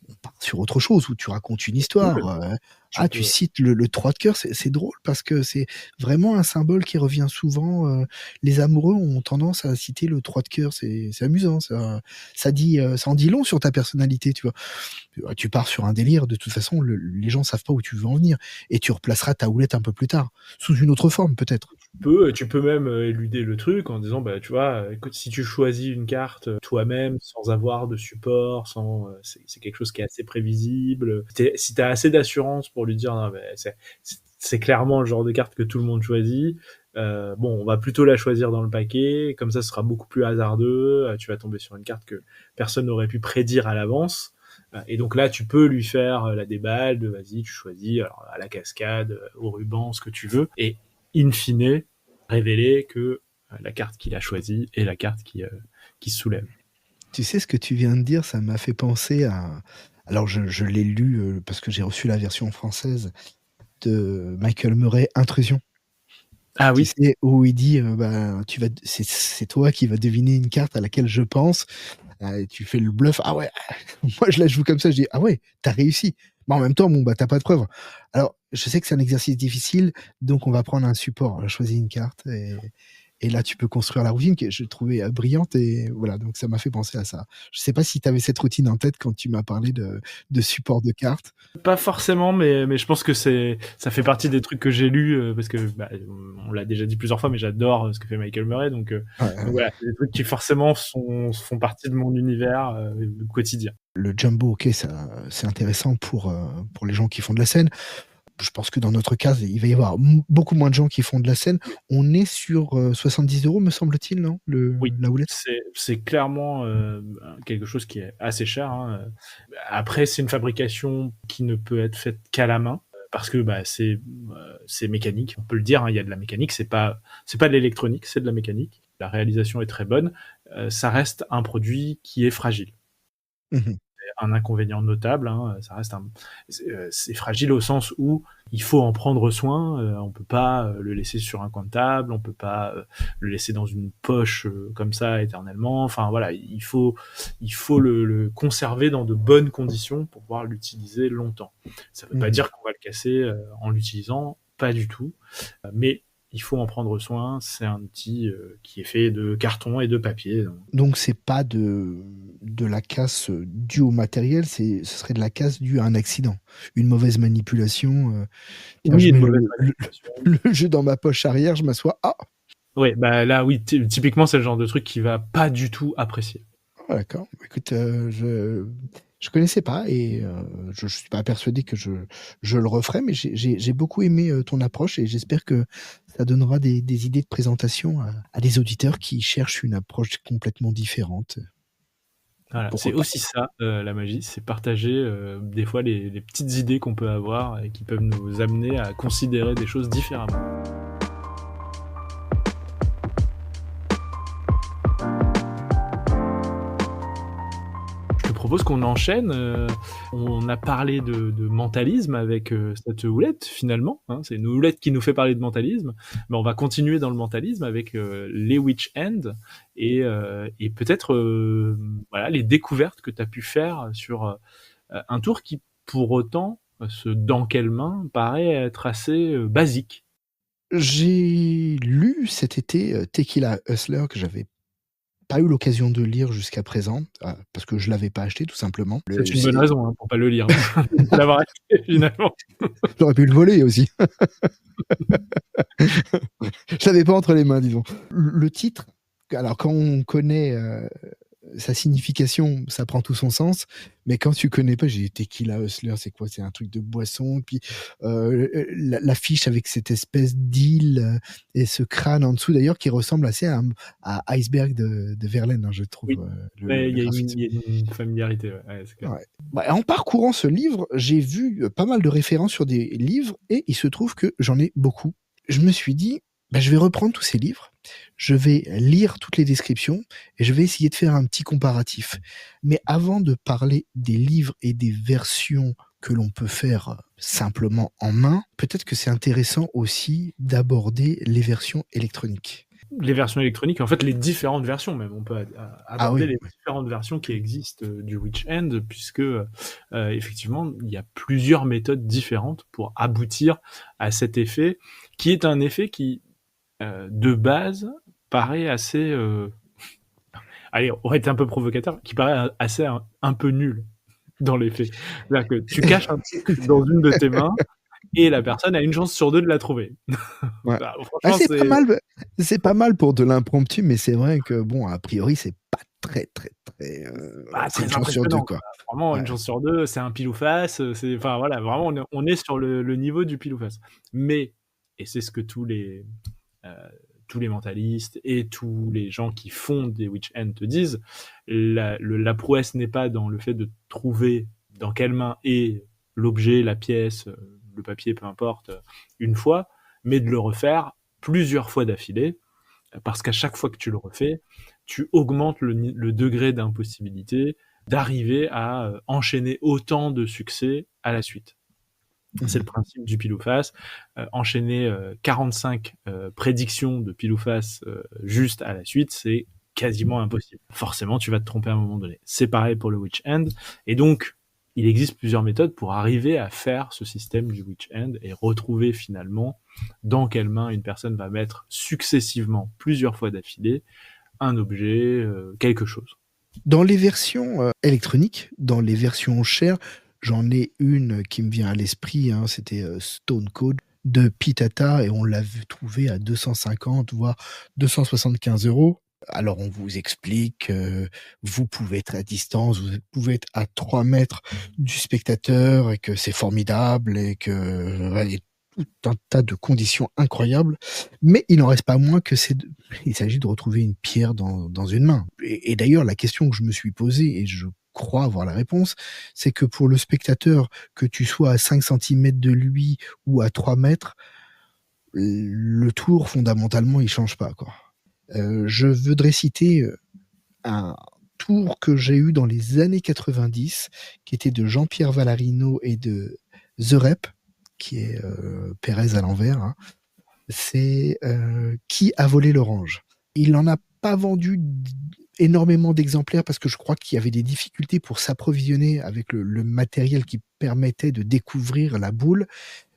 on part sur autre chose où tu racontes une histoire. Complètement. Tu Tu peux. cites le 3 de cœur, c'est drôle parce que c'est vraiment un symbole qui revient souvent. Les amoureux ont tendance à citer le 3 de cœur, c'est amusant. Ça en dit long sur ta personnalité, tu vois. Tu pars sur un délire, de toute façon, les gens savent pas où tu veux en venir. Et tu replaceras ta houlette un peu plus tard, sous une autre forme peut-être. Tu peux même éluder le truc en disant, bah, tu vois, écoute, si tu choisis une carte toi-même, sans avoir de support, c'est quelque chose qui est assez prévisible. Si t'as assez d'assurance pour lui dire, non, mais c'est clairement le genre de carte que tout le monde choisit. Bon, on va plutôt la choisir dans le paquet, comme ça, ce sera beaucoup plus hasardeux. Tu vas tomber sur une carte que personne n'aurait pu prédire à l'avance. Et donc là, tu peux lui faire la déballe de vas-y, tu choisis alors, à la cascade, au ruban, ce que tu veux. Et in fine, révéler que la carte qu'il a choisie est la carte qui se soulève. Tu sais, ce que tu viens de dire, ça m'a fait penser à... Alors, je l'ai lu parce que j'ai reçu la version française de Michael Murray, Intrusion. Ah Tu oui, sais, où il dit, c'est toi qui vas deviner une carte à laquelle je pense. Et tu fais le bluff. Ah ouais, moi je la joue comme ça, je dis, ah ouais, t'as réussi. Mais en même temps, bon, bah, t'as pas de preuve. Alors, je sais que c'est un exercice difficile, donc on va prendre un support. On va choisir une carte et là, tu peux construire la routine que je trouvais brillante et voilà, donc ça m'a fait penser à ça. Je sais pas si tu avais cette routine en tête quand tu m'as parlé de support de cartes. pas forcément, mais je pense que ça fait partie des trucs que j'ai lus parce que bah, on l'a déjà dit plusieurs fois, mais j'adore ce que fait Michael Murray, donc Ouais. voilà, c'est des trucs qui forcément font partie de mon univers quotidien. Le jumbo, ok, ça, c'est intéressant pour les gens qui font de la scène. Je pense que dans notre cas, il va y avoir beaucoup moins de gens qui font de la scène. On est sur 70 €, me semble-t-il, non, Oui, la houlette. c'est clairement quelque chose qui est assez cher, hein. Après, c'est une fabrication qui ne peut être faite qu'à la main parce que bah, c'est mécanique. On peut le dire, hein, il y a de la mécanique. C'est pas de l'électronique, c'est de la mécanique. La réalisation est très bonne. Ça reste un produit qui est fragile. Mhm. Un inconvénient notable, hein, ça reste c'est fragile au sens où il faut en prendre soin. On peut pas le laisser sur un coin de table, on peut pas le laisser dans une poche comme ça éternellement. Enfin voilà, il faut le conserver dans de bonnes conditions pour pouvoir l'utiliser longtemps. Ça veut pas Mhm. dire qu'on va le casser en l'utilisant, pas du tout. Mais il faut en prendre soin. C'est un outil qui est fait de carton et de papier. Donc c'est pas de la casse due au matériel, ce serait de la casse due à un accident, une mauvaise manipulation. Tiens, Oui, je une mets mauvaise manipulation. le jeu dans ma poche arrière, je m'assois. Ah, Ouais, bah là, oui, typiquement, c'est le genre de truc qu'il va pas du tout apprécier. ah, d'accord. Écoute, je connaissais pas et je suis pas persuadé que je le referai, mais j'ai beaucoup aimé ton approche et j'espère que ça donnera des idées de présentation à des auditeurs qui cherchent une approche complètement différente. Voilà, c'est Pourquoi pas? aussi ça, la magie, c'est partager des fois les petites idées qu'on peut avoir et qui peuvent nous amener à considérer des choses différemment. Je te propose qu'on enchaîne. On a parlé de mentalisme avec cette houlette finalement, hein. C'est une houlette qui nous fait parler de mentalisme, mais on va continuer dans le mentalisme avec les Witch End et peut-être voilà les découvertes que tu as pu faire sur un tour qui pour autant ce dans quelle main paraît être assez basique. J'ai lu cet été Tequila Hustler que j'avais pas eu l'occasion de lire jusqu'à présent parce que je l'avais pas acheté tout simplement. C'est une bonne raison hein, pour pas le lire, de l'avoir acheté finalement. J'aurais pu le voler aussi. Je l'avais pas entre les mains, disons. Le titre, alors quand on connaît sa signification, ça prend tout son sens. Mais quand tu connais pas, j'ai Tequila Hustler, c'est quoi? C'est un truc de boisson. Puis l'affiche avec cette espèce d'île et ce crâne en dessous, d'ailleurs, qui ressemble assez à Iceberg de Verlaine, hein, je trouve, Oui, mais le graphisme. il y a une familiarité, ouais, c'est clair. Ouais. Bah, en parcourant ce livre, j'ai vu pas mal de références sur des livres et il se trouve que j'en ai beaucoup. Je me suis dit, bah, je vais reprendre tous ces livres, je vais lire toutes les descriptions et je vais essayer de faire un petit comparatif. Mais avant de parler des livres et des versions que l'on peut faire simplement en main, peut-être que c'est intéressant aussi d'aborder les versions électroniques. Les versions électroniques, en fait, les différentes versions même. On peut Ah aborder oui, les différentes versions qui existent du Witch End, puisque effectivement, il y a plusieurs méthodes différentes pour aboutir à cet effet, qui est un effet qui, de base, paraît assez... allez, on va être un peu provocateur, qui paraît assez un peu nul dans les faits. C'est-à-dire que tu caches un truc dans une de tes mains, et la personne a une chance sur deux de la trouver. ouais. Bah, Ah, franchement, c'est... c'est pas mal pour de l'impromptu, mais c'est vrai que bon, a priori, c'est pas très, Bah, c'est une très chance sur deux, impressionnant, quoi. quoi. Vraiment, une Ouais. chance sur deux, c'est un pile ou face. C'est, enfin voilà, vraiment, on est sur le niveau du pile ou face. Mais, et c'est ce que euh, tous les mentalistes et tous les gens qui font des witch end te disent, la prouesse n'est pas dans le fait de trouver dans quelle main est l'objet, la pièce, le papier, peu importe, une fois, mais de le refaire plusieurs fois d'affilée, parce qu'à chaque fois que tu le refais, tu augmentes le degré d'impossibilité d'arriver à enchaîner autant de succès à la suite. C'est le principe du pile ou face. Enchaîner 45 prédictions de pile ou face juste à la suite, c'est quasiment impossible. Forcément, tu vas te tromper à un moment donné. C'est pareil pour le Witch End. Et donc, il existe plusieurs méthodes pour arriver à faire ce système du Witch End et retrouver finalement dans quelle main une personne va mettre successivement, plusieurs fois d'affilée, un objet, quelque chose. Dans les versions électroniques, dans les versions chères, j'en ai une qui me vient à l'esprit, hein, c'était Stone Code de Pitata et on l'a vu trouver à 250 voire 275 euros. Alors on vous explique, vous pouvez être à distance, vous pouvez être à 3 mètres du spectateur et que c'est formidable et que il y a tout un tas de conditions incroyables, mais il n'en reste pas moins que il s'agit de retrouver une pierre dans une main. Et d'ailleurs, la question que je me suis posée, et je crois avoir la réponse, c'est que pour le spectateur, que tu sois à 5 centimètres de lui ou à 3 mètres, le tour, fondamentalement, il change pas, quoi. Je voudrais citer un tour que j'ai eu dans les années 90, qui était de Jean-Pierre Valarino et de The Rep, qui est Pérez à l'envers. Hein. C'est Qui a volé l'orange. Il n'en a pas vendu énormément d'exemplaires parce que je crois qu'il y avait des difficultés pour s'approvisionner avec le matériel qui permettait de découvrir la boule.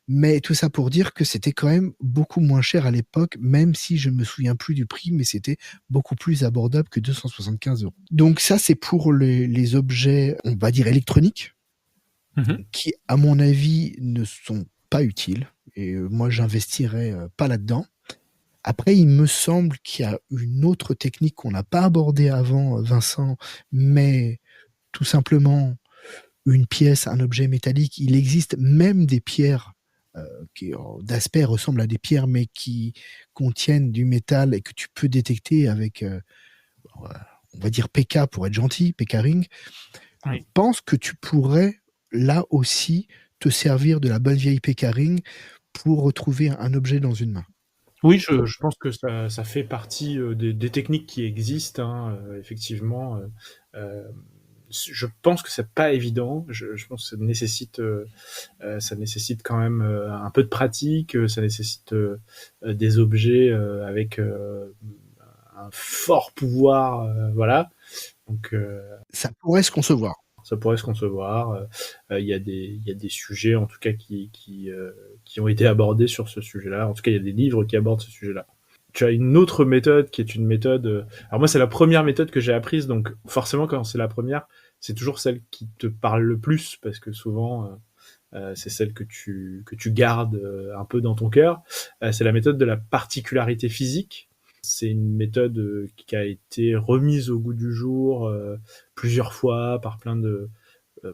Mais tout ça pour dire que c'était quand même beaucoup moins cher à l'époque, même si je me souviens plus du prix, mais c'était beaucoup plus abordable que 275 euros. Donc ça, c'est pour les objets, on va dire électroniques, qui, à mon avis, ne sont pas utiles. Et moi, j'investirais pas là-dedans. Après, il me semble qu'il y a une autre technique qu'on n'a pas abordée avant, Vincent, mais tout simplement une pièce, un objet métallique. Il existe même des pierres qui d'aspect ressemblent à des pierres, mais qui contiennent du métal et que tu peux détecter avec, on va dire PK pour être gentil, PK Ring. Oui. Je pense que tu pourrais là aussi te servir de la bonne vieille PK Ring pour retrouver un objet dans une main. Oui, je pense que ça fait partie des techniques qui existent, hein, effectivement. Je pense que c'est pas évident. Je pense que ça nécessite quand même un peu de pratique. Ça nécessite des objets avec un fort pouvoir, voilà. Donc Ça pourrait se concevoir. ça pourrait se concevoir. Il y a des sujets, en tout cas, qui ont été abordés sur ce sujet-là. En tout cas, il y a des livres qui abordent ce sujet-là. Tu as une autre méthode qui est une méthode... Alors moi, c'est la première méthode que j'ai apprise, donc forcément, quand c'est la première, c'est toujours celle qui te parle le plus, parce que souvent, c'est celle que tu gardes un peu dans ton cœur. C'est la méthode de la particularité physique. C'est une méthode qui a été remise au goût du jour plusieurs fois par plein de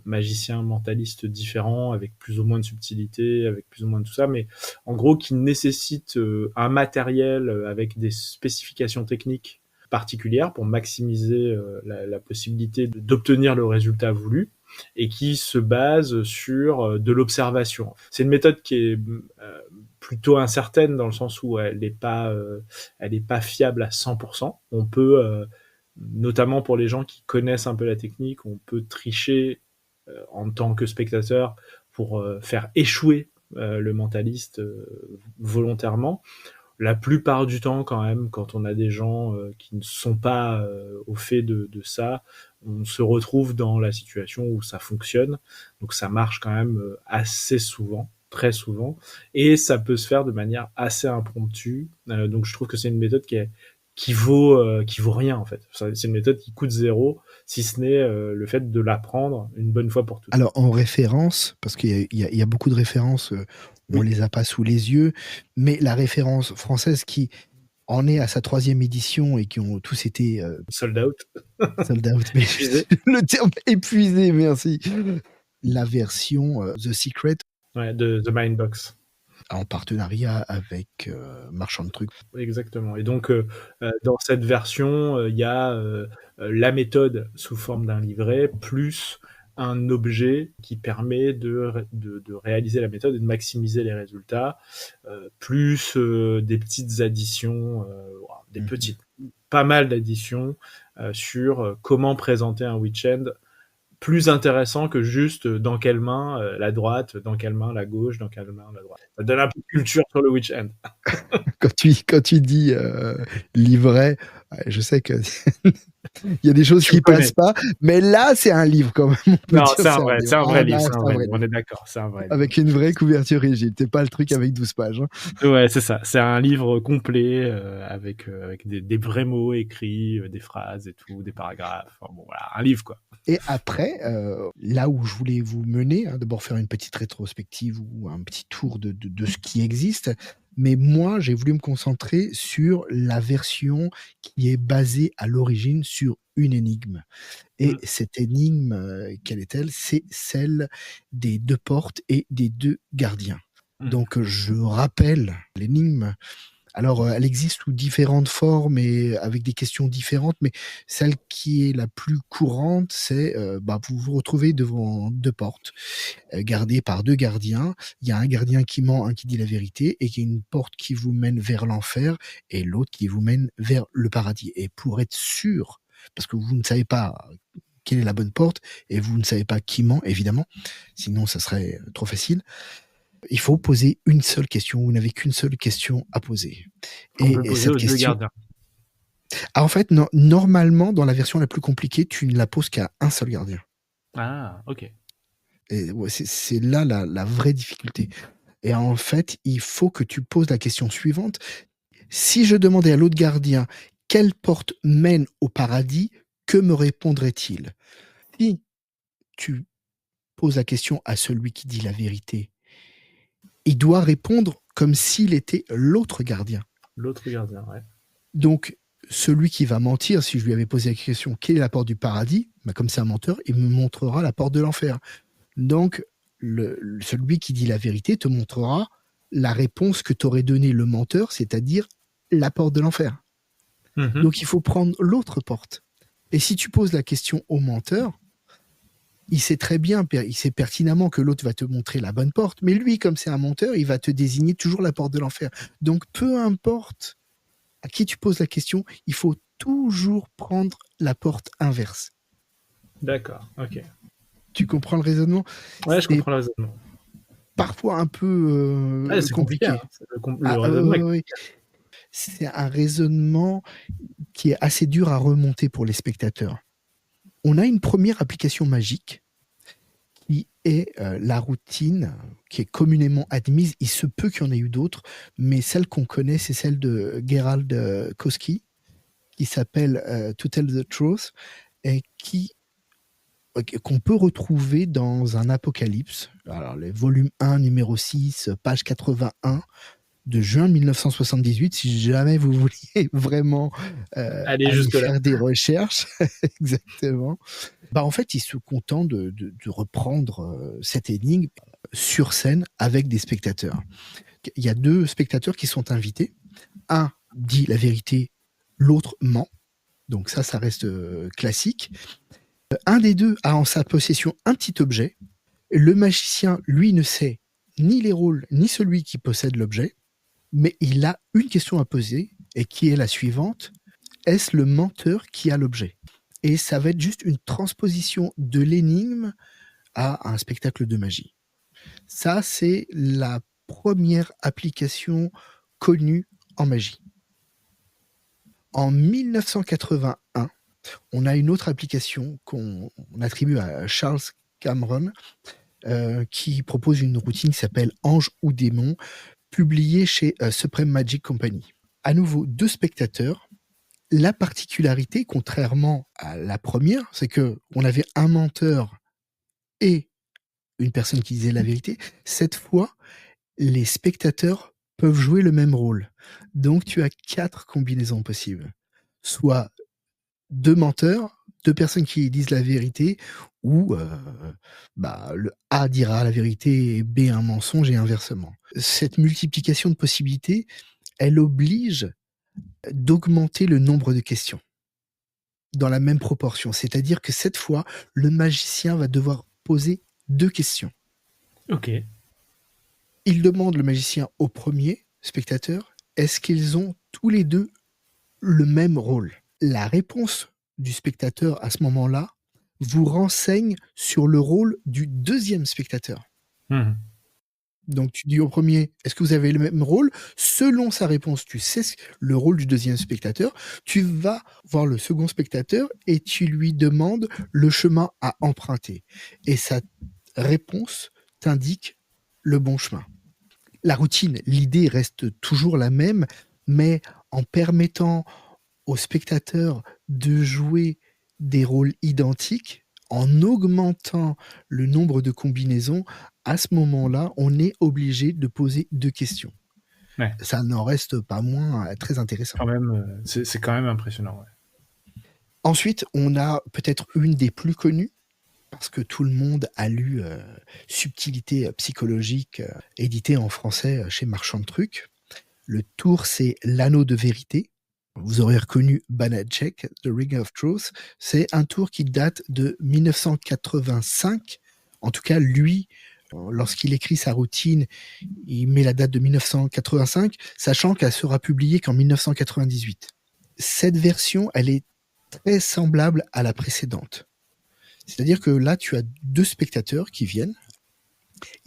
magiciens mentalistes différents, avec plus ou moins de subtilité, avec plus ou moins de tout ça, mais en gros qui nécessite un matériel avec des spécifications techniques particulières pour maximiser la possibilité d'obtenir le résultat voulu, et qui se base sur de l'observation. C'est une méthode qui est plutôt incertaine dans le sens où elle n'est pas fiable à 100%. On peut notamment pour les gens qui connaissent un peu la technique, on peut tricher en tant que spectateur pour faire échouer le mentaliste volontairement. La plupart du temps, quand même, quand on a des gens qui ne sont pas au fait de ça, on se retrouve dans la situation où ça fonctionne. Donc ça marche quand même assez souvent, très souvent, et ça peut se faire de manière assez impromptue. Donc je trouve que c'est une méthode qui vaut rien en fait. C'est une méthode qui coûte zéro, si ce n'est le fait de l'apprendre une bonne fois pour toutes. Alors en référence, parce qu'il y a beaucoup de références, on les a pas sous les yeux, mais la référence française qui en est à sa 3e édition et qui ont tous été sold out. Sold out, mais le terme épuisé, merci. La version The Secret, de The Mindbox, en partenariat avec Marchand de Trucs. Exactement. Et donc, dans cette version, il y a la méthode sous forme d'un livret, plus un objet qui permet de réaliser la méthode et de maximiser les résultats, plus des petites additions, pas mal d'additions sur comment présenter un Witch-End plus intéressant que juste dans quelle main la droite, dans quelle main la gauche, dans quelle main la droite. Ça donne un peu de culture sur le Witch-End. Quand tu dis livret, je sais que il y a des choses qui passent pas, mais là c'est un livre quand même. Non, c'est un vrai livre, on est d'accord, c'est un vrai livre. Avec une vraie couverture rigide, c'est pas le truc avec 12 pages. Hein. Ouais, c'est ça, c'est un livre complet avec des vrais mots écrits, des phrases et tout, des paragraphes, enfin, bon voilà, un livre quoi. Et après, là où je voulais vous mener, d'abord faire une petite rétrospective ou un petit tour de ce qui existe, mais moi j'ai voulu me concentrer sur la version qui est basée à l'origine sur une énigme. Et cette énigme, quelle est-elle? C'est celle des 2 portes et des 2 gardiens. Donc je rappelle l'énigme. Alors, elle existe sous différentes formes et avec des questions différentes, mais celle qui est la plus courante, c'est vous vous retrouvez devant 2 portes gardées par 2 gardiens. Il y a un gardien qui ment, un qui dit la vérité, et qu'il y a une porte qui vous mène vers l'enfer et l'autre qui vous mène vers le paradis. Et pour être sûr, parce que vous ne savez pas quelle est la bonne porte et vous ne savez pas qui ment, évidemment, sinon ça serait trop facile. Il faut poser une seule question. Vous n'avez qu'une seule question à poser. Et cette question. En fait, normalement, dans la version la plus compliquée, tu ne la poses qu'à un seul gardien. Ah, ok. Et ouais, c'est là la vraie difficulté. Et en fait, il faut que tu poses la question suivante. Si je demandais à l'autre gardien quelle porte mène au paradis, que me répondrait-il? Si tu poses la question à celui qui dit la vérité, il doit répondre comme s'il était l'autre gardien. L'autre gardien, ouais. Donc, celui qui va mentir, si je lui avais posé la question « Quelle est la porte du paradis ?» comme c'est un menteur, il me montrera la porte de l'enfer. Donc, celui qui dit la vérité te montrera la réponse que t'aurait donnée le menteur, c'est-à-dire la porte de l'enfer. Donc, il faut prendre l'autre porte. Et si tu poses la question au menteur, il sait très bien, il sait pertinemment que l'autre va te montrer la bonne porte, mais lui, comme c'est un menteur, il va te désigner toujours la porte de l'enfer. Donc, peu importe à qui tu poses la question, il faut toujours prendre la porte inverse. D'accord, ok. Tu comprends le raisonnement? Ouais, je comprends le raisonnement. Parfois un peu c'est compliqué. Hein. Le raisonnement oui. C'est un raisonnement qui est assez dur à remonter pour les spectateurs. On a une première application magique qui est la routine, qui est communément admise. Il se peut qu'il y en ait eu d'autres, mais celle qu'on connaît, c'est celle de Gerald Koski, qui s'appelle To Tell the Truth, et qu'on peut retrouver dans un Apocalypse. Alors, les volumes 1, numéro 6, page 81. de juin 1978, si jamais vous vouliez vraiment Allez jusque-là. faire des recherches. Exactement. En fait, il se contente de reprendre cette énigme sur scène avec des spectateurs. Il y a 2 spectateurs qui sont invités. Un dit la vérité, l'autre ment. Donc ça reste classique. Un des 2 a en sa possession un petit objet. Le magicien, lui, ne sait ni les rôles, ni celui qui possède l'objet, mais il a une question à poser, et qui est la suivante. Est-ce le menteur qui a l'objet ? Et ça va être juste une transposition de l'énigme à un spectacle de magie. Ça, c'est la première application connue en magie. En 1981, on a une autre application qu'on attribue à Charles Cameron, qui propose une routine qui s'appelle Ange ou démon, publiée chez Supreme Magic Company. À nouveau, 2 spectateurs. La particularité, contrairement à la première, c'est que on avait un menteur et une personne qui disait la vérité. Cette fois, les spectateurs peuvent jouer le même rôle. Donc, tu as 4 combinaisons possibles. Soit 2 menteurs, 2 personnes qui disent la vérité, ou le A dira la vérité et B un mensonge, et inversement. Cette multiplication de possibilités, elle oblige d'augmenter le nombre de questions dans la même proportion. C'est-à-dire que cette fois, le magicien va devoir poser 2 questions. Ok. Il demande, le magicien, au premier spectateur, est-ce qu'ils ont tous les 2 le même rôle ? La réponse du spectateur à ce moment-là vous renseigne sur le rôle du deuxième spectateur. Donc tu dis au premier, est-ce que vous avez le même rôle ? Selon sa réponse, tu sais le rôle du deuxième spectateur. Tu vas voir le second spectateur et tu lui demandes le chemin à emprunter. Et sa réponse t'indique le bon chemin. La routine, l'idée reste toujours la même, mais en permettant aux spectateurs de jouer des rôles identiques, en augmentant le nombre de combinaisons, à ce moment-là, on est obligé de poser 2 questions. Ouais. Ça n'en reste pas moins très intéressant. Quand même, c'est quand même impressionnant. Ouais. Ensuite, on a peut-être une des plus connues, parce que tout le monde a lu Subtilité psychologique, édité en français chez Marchand de Trucs. Le tour, c'est l'anneau de vérité. Vous aurez reconnu Banachek, The Ring of Truth. C'est un tour qui date de 1985. En tout cas, lui, lorsqu'il écrit sa routine, il met la date de 1985, sachant qu'elle sera publiée qu'en 1998. Cette version, elle est très semblable à la précédente. C'est-à-dire que là, tu as 2 spectateurs qui viennent.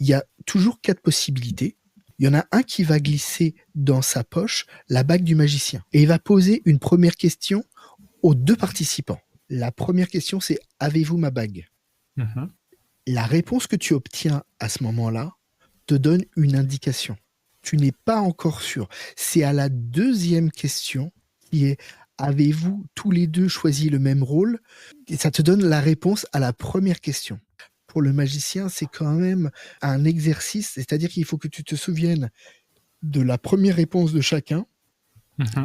Il y a toujours 4 possibilités. Il y en a un qui va glisser dans sa poche la bague du magicien. Et il va poser une première question aux 2 participants. La première question, c'est « Avez-vous ma bague ?» La réponse que tu obtiens à ce moment-là te donne une indication. Tu n'es pas encore sûr. C'est à la deuxième question qui est « Avez-vous tous les 2 choisi le même rôle ?» Et ça te donne la réponse à la première question. Pour le magicien, c'est quand même un exercice, c'est-à-dire qu'il faut que tu te souviennes de la première réponse de chacun,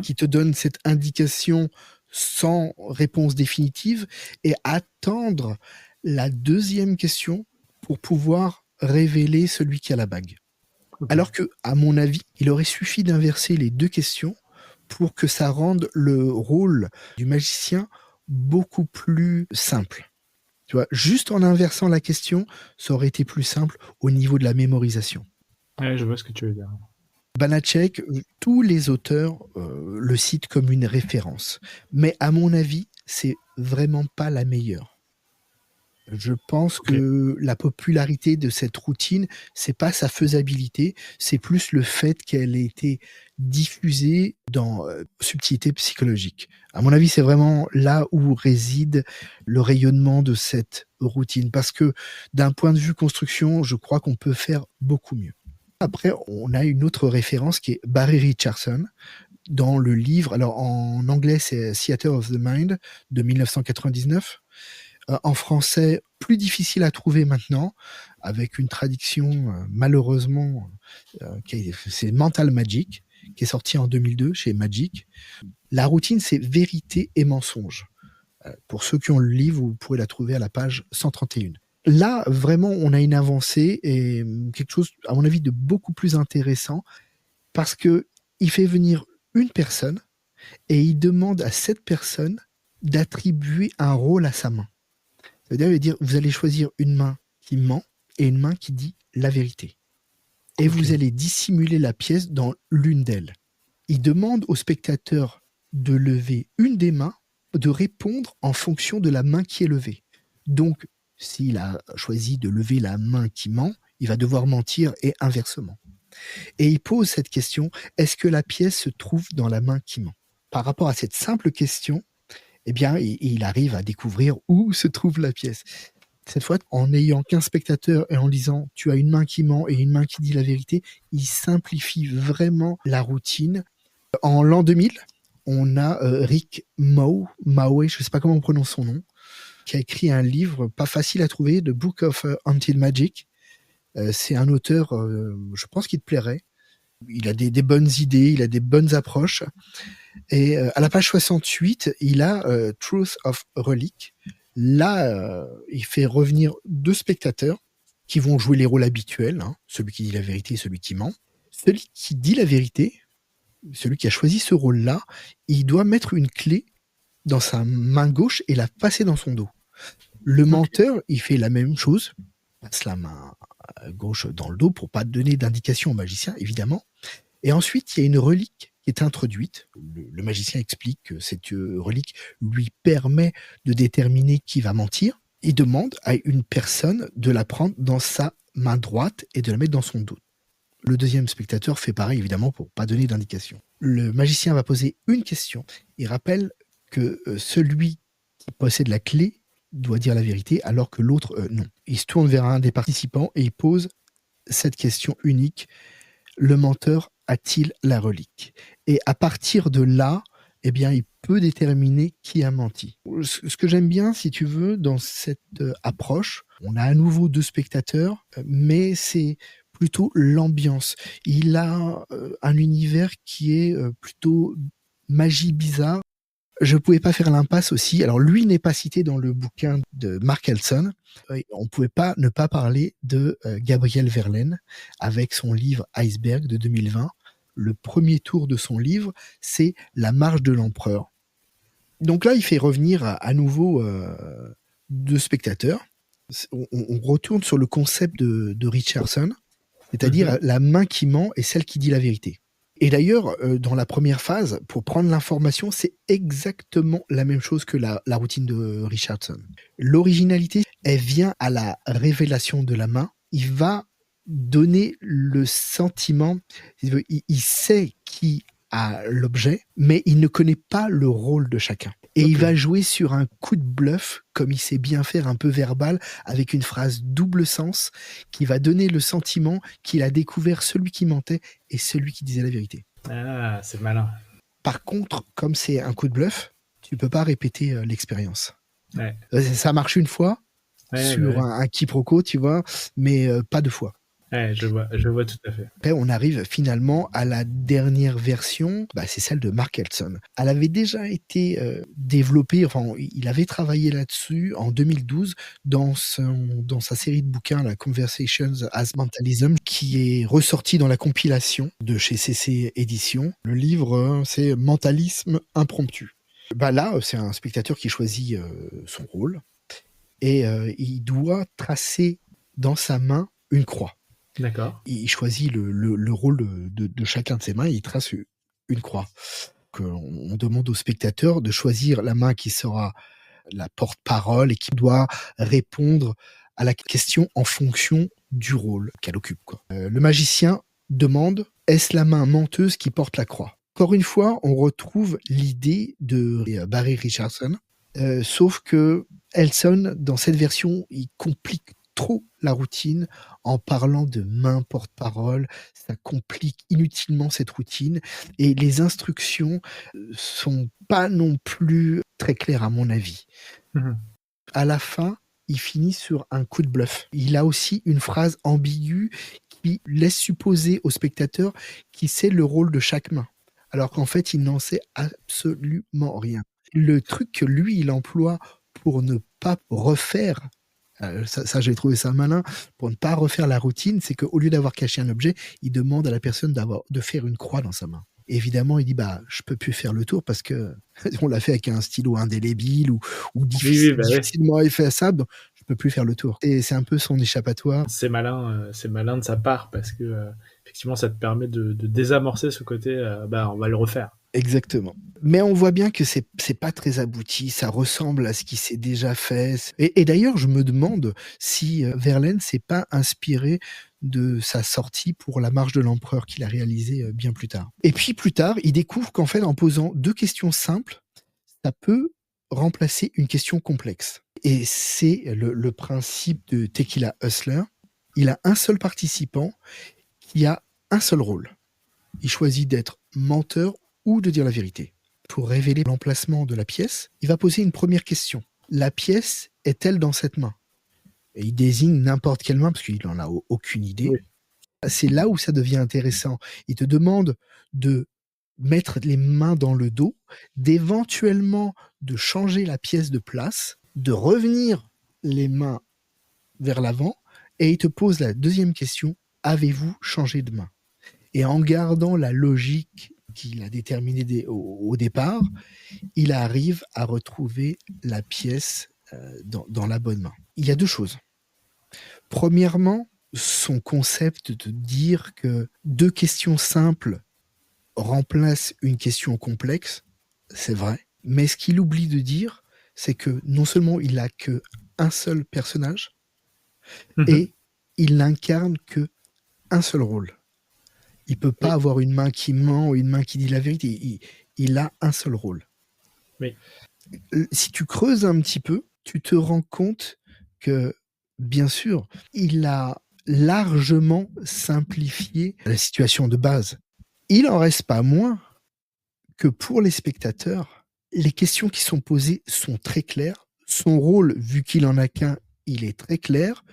qui te donne cette indication sans réponse définitive, et attendre la deuxième question pour pouvoir révéler celui qui a la bague. Okay. Alors que, à mon avis, il aurait suffi d'inverser les 2 questions pour que ça rende le rôle du magicien beaucoup plus simple. Tu vois, juste en inversant la question, ça aurait été plus simple au niveau de la mémorisation. Ouais, je vois ce que tu veux dire. Banachek, tous les auteurs le citent comme une référence. Mais à mon avis, c'est vraiment pas la meilleure. Je pense que la popularité de cette routine, c'est pas sa faisabilité, c'est plus le fait qu'elle ait été diffusée dans Subtilité psychologique. À mon avis, c'est vraiment là où réside le rayonnement de cette routine. Parce que d'un point de vue construction, je crois qu'on peut faire beaucoup mieux. Après, on a une autre référence qui est Barry Richardson dans le livre, alors en anglais c'est Theater of the Mind de 1999. En français, plus difficile à trouver maintenant, avec une traduction, malheureusement, c'est Mental Magic, qui est sorti en 2002 chez Magic. La routine, c'est vérité et mensonge. Pour ceux qui ont le livre, vous pourrez la trouver à la page 131. Là, vraiment, on a une avancée et quelque chose, à mon avis, de beaucoup plus intéressant, parce que il fait venir une personne et il demande à cette personne d'attribuer un rôle à sa main. C'est-à-dire, il va dire, vous allez choisir une main qui ment et une main qui dit la vérité. Et vous allez dissimuler la pièce dans l'une d'elles. Il demande au spectateur de lever une des mains, de répondre en fonction de la main qui est levée. Donc, s'il a choisi de lever la main qui ment, il va devoir mentir et inversement. Et il pose cette question, est-ce que la pièce se trouve dans la main qui ment? Par rapport à cette simple question, eh bien, il arrive à découvrir où se trouve la pièce. Cette fois, en n'ayant qu'un spectateur et en disant tu as une main qui ment et une main qui dit la vérité, il simplifie vraiment la routine. En l'an 2000, on a Rick Maue, je ne sais pas comment on prononce son nom, qui a écrit un livre pas facile à trouver, The Book of Until Magic. C'est un auteur, je pense qu'il te plairait. Il a des bonnes idées, il a des bonnes approches. Et à la page 68, il a Truth of Relic. Là, il fait revenir 2 spectateurs qui vont jouer les rôles habituels, hein, celui qui dit la vérité et celui qui ment. Celui qui dit la vérité, celui qui a choisi ce rôle-là, il doit mettre une clé dans sa main gauche et la passer dans son dos. Le menteur, il fait la même chose, passe la main gauche dans le dos pour pas donner d'indication au magicien, évidemment. Et ensuite, il y a une relique qui est introduite. Le magicien explique que cette relique lui permet de déterminer qui va mentir. Il demande à une personne de la prendre dans sa main droite et de la mettre dans son dos. Le deuxième spectateur fait pareil, évidemment, pour pas donner d'indication. Le magicien va poser une question. Il rappelle que celui qui possède la clé doit dire la vérité, alors que l'autre, non. Il se tourne vers un des participants et il pose cette question unique. Le menteur a-t-il la relique? Et à partir de là, eh bien, il peut déterminer qui a menti. Ce que j'aime bien, si tu veux, dans cette approche, on a à nouveau 2 spectateurs, mais c'est plutôt l'ambiance. Il a un univers qui est plutôt magie bizarre. Je pouvais pas faire l'impasse aussi. Alors lui n'est pas cité dans le bouquin de Mark Elson. On pouvait pas ne pas parler de Gabriel Verlaine avec son livre Iceberg de 2020. Le premier tour de son livre, c'est La marche de l'empereur. Donc là, il fait revenir à nouveau 2 spectateurs. On retourne sur le concept de Richardson, c'est-à-dire la main qui ment et celle qui dit la vérité. Et d'ailleurs, dans la première phase, pour prendre l'information, c'est exactement la même chose que la routine de Richardson. L'originalité, elle vient à la révélation de la main. Il va donner le sentiment, il sait qui a l'objet, mais il ne connaît pas le rôle de chacun. Et il va jouer sur un coup de bluff, comme il sait bien faire, un peu verbal, avec une phrase double sens, qui va donner le sentiment qu'il a découvert celui qui mentait et celui qui disait la vérité. Ah, c'est malin. Par contre, comme c'est un coup de bluff, tu peux pas répéter l'expérience. Ouais. Ça marche une fois, sur un quiproquo, tu vois, mais pas 2 fois. Ouais, je vois tout à fait. Après, on arrive finalement à la dernière version, c'est celle de Mark Elson. Elle avait déjà été développée, enfin, il avait travaillé là-dessus en 2012 dans sa série de bouquins, la Conversations as Mentalism, qui est ressorti dans la compilation de chez CC Éditions. Le livre, c'est Mentalisme impromptu. Là, c'est un spectateur qui choisit son rôle et il doit tracer dans sa main une croix. D'accord. Il choisit le rôle de chacun de ses mains et il trace une croix. On demande au spectateur de choisir la main qui sera la porte-parole et qui doit répondre à la question en fonction du rôle qu'elle occupe. Le magicien demande, est-ce la main menteuse qui porte la croix? Encore une fois, on retrouve l'idée de Barry Richardson, sauf que Elson, dans cette version, il complique trop la routine en parlant de main porte-parole. Ça complique inutilement cette routine et les instructions sont pas non plus très claires à mon avis. À la fin, il finit sur un coup de bluff. Il a aussi une phrase ambiguë qui laisse supposer au spectateur qu'il sait le rôle de chaque main, alors qu'en fait, il n'en sait absolument rien. Le truc que lui, il emploie pour ne pas refaire, ça j'ai trouvé ça malin, pour ne pas refaire la routine, c'est qu'au lieu d'avoir caché un objet, il demande à la personne de faire une croix dans sa main. Évidemment, il dit je peux plus faire le tour parce que on l'a fait avec un stylo indélébile ou difficilement effaçable, donc je peux plus faire le tour. Et c'est un peu son échappatoire. C'est malin de sa part parce que effectivement, ça te permet de désamorcer ce côté. On va le refaire. Exactement. Mais on voit bien que c'est pas très abouti, ça ressemble à ce qui s'est déjà fait. Et d'ailleurs, je me demande si Verlaine s'est pas inspiré de sa sortie pour La Marche de l'Empereur qu'il a réalisée bien plus tard. Et puis plus tard, il découvre qu'en fait, en posant 2 questions simples, ça peut remplacer une question complexe. Et c'est le principe de Tequila Hustler. Il a un seul participant qui a un seul rôle. Il choisit d'être menteur ou de dire la vérité. Pour révéler l'emplacement de la pièce, il va poser une première question. La pièce est-elle dans cette main? Et il désigne n'importe quelle main parce qu'il n'en a aucune idée. Oui. C'est là où ça devient intéressant. Il te demande de mettre les mains dans le dos, d'éventuellement de changer la pièce de place, de revenir les mains vers l'avant, et il te pose la deuxième question, avez-vous changé de main? Et en gardant la logique qu'il a déterminée au départ, il arrive à retrouver la pièce dans la bonne main. Il y a 2 choses. Premièrement, son concept de dire que 2 questions simples remplacent une question complexe, c'est vrai. Mais ce qu'il oublie de dire, c'est que non seulement il n'a qu'un seul personnage, et il n'incarne qu'un seul rôle. Il peut pas avoir une main qui ment ou une main qui dit la vérité. Il a un seul rôle. Oui. Si tu creuses un petit peu, tu te rends compte que, bien sûr, il a largement simplifié la situation de base. Il en reste pas moins que pour les spectateurs, les questions qui sont posées sont très claires. Son rôle, vu qu'il en a qu'un, il est très clair.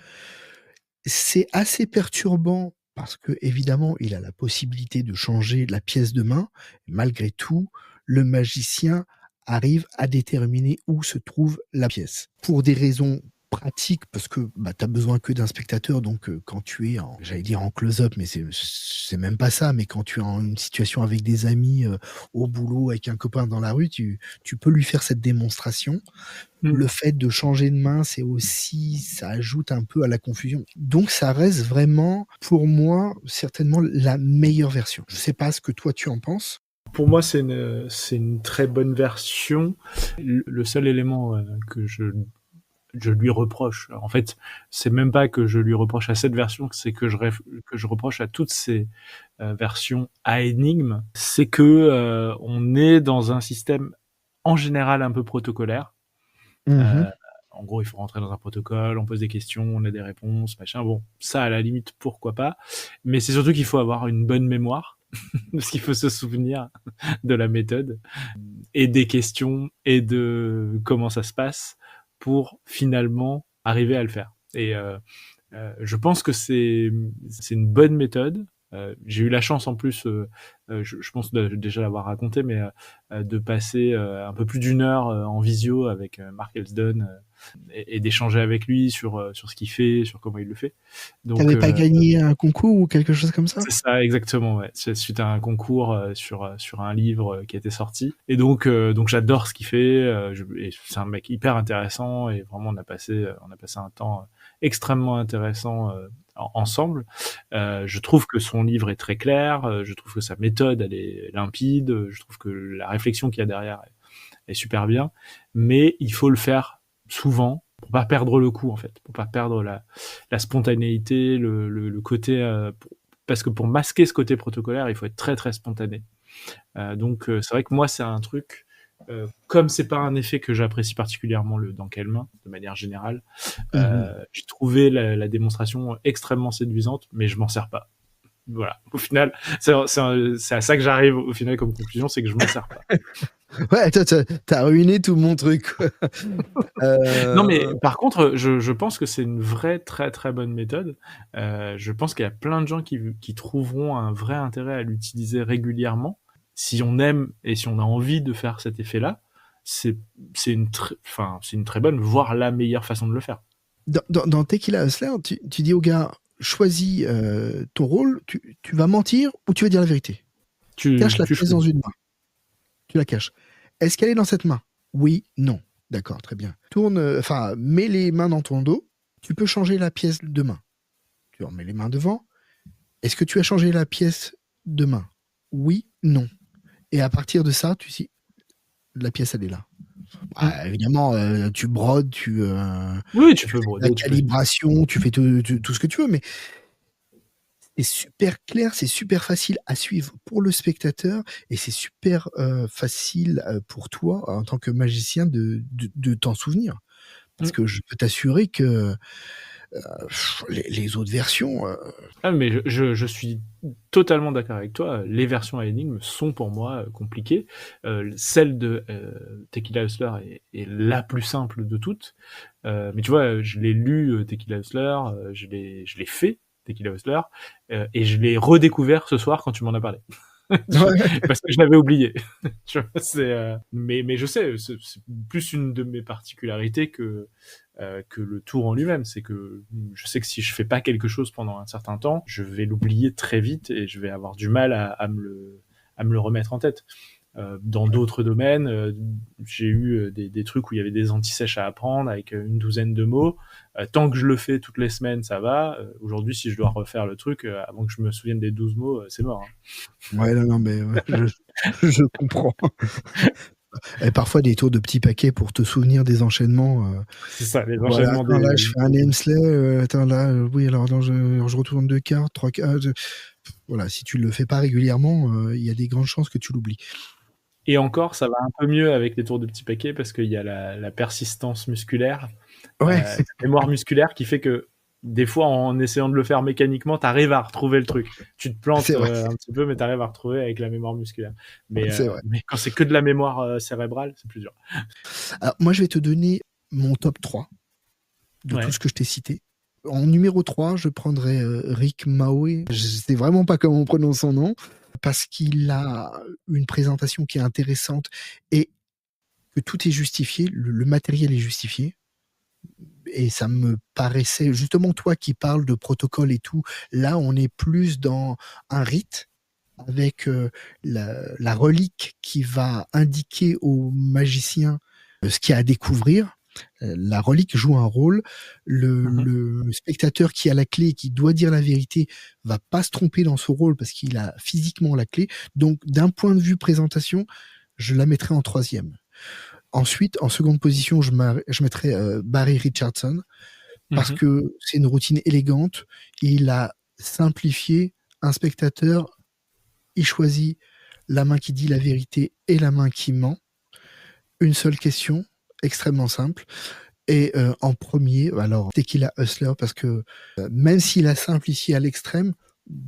C'est assez perturbant parce que évidemment, il a la possibilité de changer la pièce de main. Malgré tout, le magicien arrive à déterminer où se trouve la pièce. Pour des raisons pratiques, parce que tu as besoin que d'un spectateur, donc quand tu es en close-up, mais c'est même pas ça, mais quand tu es en une situation avec des amis au boulot, avec un copain dans la rue, tu peux lui faire cette démonstration. Le fait de changer de main, ça ajoute un peu à la confusion. Donc ça reste vraiment, pour moi, certainement la meilleure version. Je sais pas ce que toi tu en penses. Pour moi, c'est une très bonne version. Le seul élément que je lui reproche, en fait, c'est même pas que je lui reproche à cette version, c'est que je reproche à toutes ces versions à énigmes, c'est que on est dans un système en général un peu protocolaire. En gros, il faut rentrer dans un protocole, on pose des questions, on a des réponses, machin. Bon, ça, à la limite, pourquoi pas. Mais c'est surtout qu'il faut avoir une bonne mémoire, parce qu'il faut se souvenir de la méthode, et des questions, et de comment ça se passe, pour finalement arriver à le faire. Et je pense que c'est une bonne méthode. J'ai eu la chance en plus, je pense déjà l'avoir raconté, mais de passer un peu plus d'1 heure en visio avec Mark Elsdon et d'échanger avec lui sur ce qu'il fait, sur comment il le fait. Donc, t'avais pas gagné un concours ou quelque chose comme ça? C'est ça, exactement. Ouais. C'est suite à un concours sur un livre qui a été sorti. Et donc j'adore ce qu'il fait. Et c'est un mec hyper intéressant et vraiment on a passé un temps extrêmement intéressant ensemble. Je trouve que son livre est très clair. Je trouve que sa méthode elle est limpide. Je trouve que la réflexion qu'il y a derrière est super bien. Mais il faut le faire souvent pour pas perdre le coup en fait, pour pas perdre la spontanéité, le côté parce que pour masquer ce côté protocolaire, il faut être très très spontané. Donc c'est vrai que moi c'est un truc comme c'est pas un effet que j'apprécie particulièrement le dans quelle main de manière générale, j'ai trouvé la démonstration extrêmement séduisante, mais je m'en sers pas. Voilà. Au final, c'est à ça que j'arrive au final comme conclusion, c'est que je m'en sers pas. Ouais, toi, t'as ruiné tout mon truc. Non, mais Euh, par contre, je pense que c'est une vraie très très bonne méthode. Je pense qu'il y a plein de gens qui trouveront un vrai intérêt à l'utiliser régulièrement. Si on aime et si on a envie de faire cet effet-là, c'est c'est une très bonne, voire la meilleure façon de le faire. dans Tequila Hustler, tu dis au gars, choisis ton rôle, tu vas mentir ou tu vas dire la vérité. Cache la Tu pièce dans choisis. une main. Tu la caches. Est-ce qu'elle est dans cette main? Oui, non. D'accord, très bien. Tourne, enfin, mets les mains dans ton dos. Tu peux changer la pièce de main. Tu remets les mains devant. Est-ce que tu as changé la pièce de main? Oui, non. Et à partir de ça, tu dis, la pièce, elle est là. Mm. Bah, évidemment, tu brodes, Oui, tu tu peux fais de la broder, tu peux. calibration, tu fais tout ce que tu veux, mais c'est super clair, c'est super facile à suivre pour le spectateur et c'est super facile pour toi en tant que magicien de t'en souvenir. Parce Mm. que je peux t'assurer que les autres versions, Ah, mais je suis totalement d'accord avec toi. Les versions à énigmes sont pour moi compliquées. Celle de Tequila Hustler est la plus simple de toutes. Mais tu vois, je l'ai lu Tequila Hustler, je l'ai fait Tequila Hustler, et je l'ai redécouvert ce soir quand tu m'en as parlé. ouais, Parce que je l'avais oublié. Tu vois, mais je sais, c'est plus une de mes particularités que le tour en lui-même. C'est que je sais que si je fais pas quelque chose pendant un certain temps, je vais l'oublier très vite et je vais avoir du mal à me le remettre en tête. Dans d'autres domaines, j'ai eu des trucs où il y avait des anti-sèches à apprendre avec une douzaine de mots. Tant que je le fais toutes les semaines, ça va. Aujourd'hui, si je dois refaire le truc, avant que je me souvienne des 12 mots, c'est mort. Hein. ouais, non, non, mais ouais, je comprends. Et parfois des tours de petits paquets pour te souvenir des enchaînements. C'est ça, les Voilà, enchaînements attends, là, je fais un des- Hemsley, attends, là, oui, alors, je retourne deux cartes, trois cartes. Voilà, si tu le fais pas régulièrement, il y a des grandes chances que tu l'oublies. Et encore, ça va un peu mieux avec les tours de petits paquets parce qu'il y a la persistance musculaire, Ouais, la mémoire musculaire qui fait que des fois, en essayant de le faire mécaniquement, tu arrives à retrouver le truc. Tu te plantes c'est vrai, un petit peu, mais tu arrives à retrouver avec la mémoire musculaire. c'est vrai. Mais quand c'est que de la mémoire cérébrale, c'est plus dur. Alors, moi, je vais te donner mon top 3 de tout Ouais. ce que je t'ai cité. En numéro 3, je prendrais Rick Mawe. Je sais vraiment pas comment on prononce son nom, parce qu'il a une présentation qui est intéressante et que tout est justifié, le matériel est justifié. Et ça me paraissait, justement, toi qui parles de protocole et tout, là, on est plus dans un rite avec la relique qui va indiquer au magicien ce qu'il y a à découvrir. La relique joue un rôle. Mhm. Le spectateur qui a la clé, qui doit dire la vérité, va pas se tromper dans ce rôle parce qu'il a physiquement la clé. Donc, d'un point de vue présentation, je la mettrai en troisième. Ensuite, en seconde position, je mettrai Barry Richardson parce Mhm. que c'est une routine élégante. Il a simplifié un spectateur. Il choisit la main qui dit la vérité et la main qui ment. Une seule question, extrêmement simple. Et en premier, alors Tequila Hustler, parce que même s'il a simplifié à l'extrême,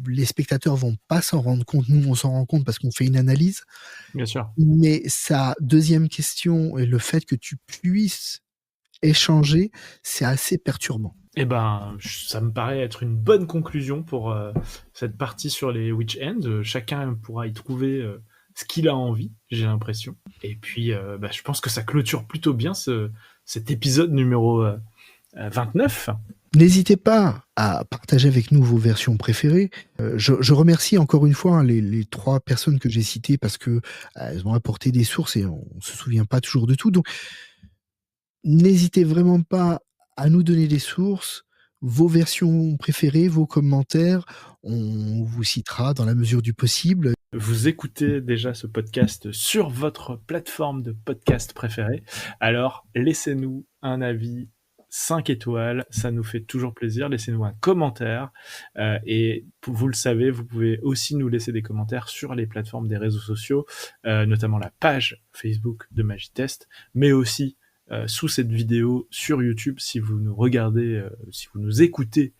les spectateurs vont pas s'en rendre compte. Nous, on s'en rend compte parce qu'on fait une analyse. Bien sûr. Mais sa deuxième question et le fait que tu puisses échanger, c'est assez perturbant. Eh ben, ça me paraît être une bonne conclusion pour cette partie sur les Witch Ends. Chacun pourra y trouver ce qu'il a envie, j'ai l'impression. Et puis, bah, je pense que ça clôture plutôt bien cet épisode numéro 29. N'hésitez pas à partager avec nous vos versions préférées. Je remercie encore une fois les trois personnes que j'ai citées parce que elles ont apporté des sources et on se souvient pas toujours de tout. Donc, n'hésitez vraiment pas à nous donner des sources, vos versions préférées, vos commentaires. On vous citera dans la mesure du possible. Vous écoutez déjà ce podcast sur votre plateforme de podcast préférée. Alors, laissez-nous un avis 5 étoiles, ça nous fait toujours plaisir. Laissez-nous un commentaire. Et vous le savez, vous pouvez aussi nous laisser des commentaires sur les plateformes des réseaux sociaux, notamment la page Facebook de Magitest, mais aussi sous cette vidéo sur YouTube si vous nous regardez, si vous nous écoutez,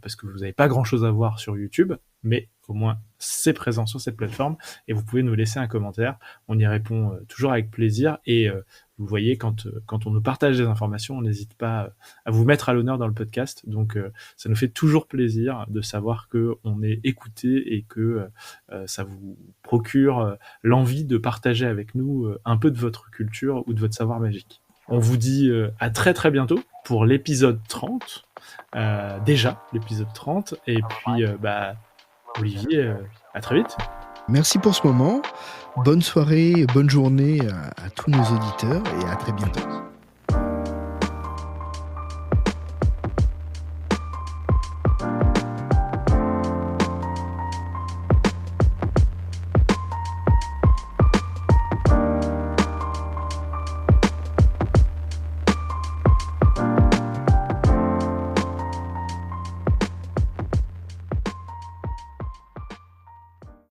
parce que vous n'avez pas grand-chose à voir sur YouTube. Mais au moins c'est présent sur cette plateforme, et vous pouvez nous laisser un commentaire. On y répond toujours avec plaisir, et vous voyez, quand on nous partage des informations, on n'hésite pas à vous mettre à l'honneur dans le podcast. Donc ça nous fait toujours plaisir de savoir qu'on est écouté et que ça vous procure l'envie de partager avec nous un peu de votre culture ou de votre savoir magique. On vous dit à très très bientôt pour l'épisode 30. Déjà l'épisode 30. Et puis Olivier, à très vite. Merci pour ce moment. Bonne soirée, bonne journée à tous nos auditeurs et à très bientôt.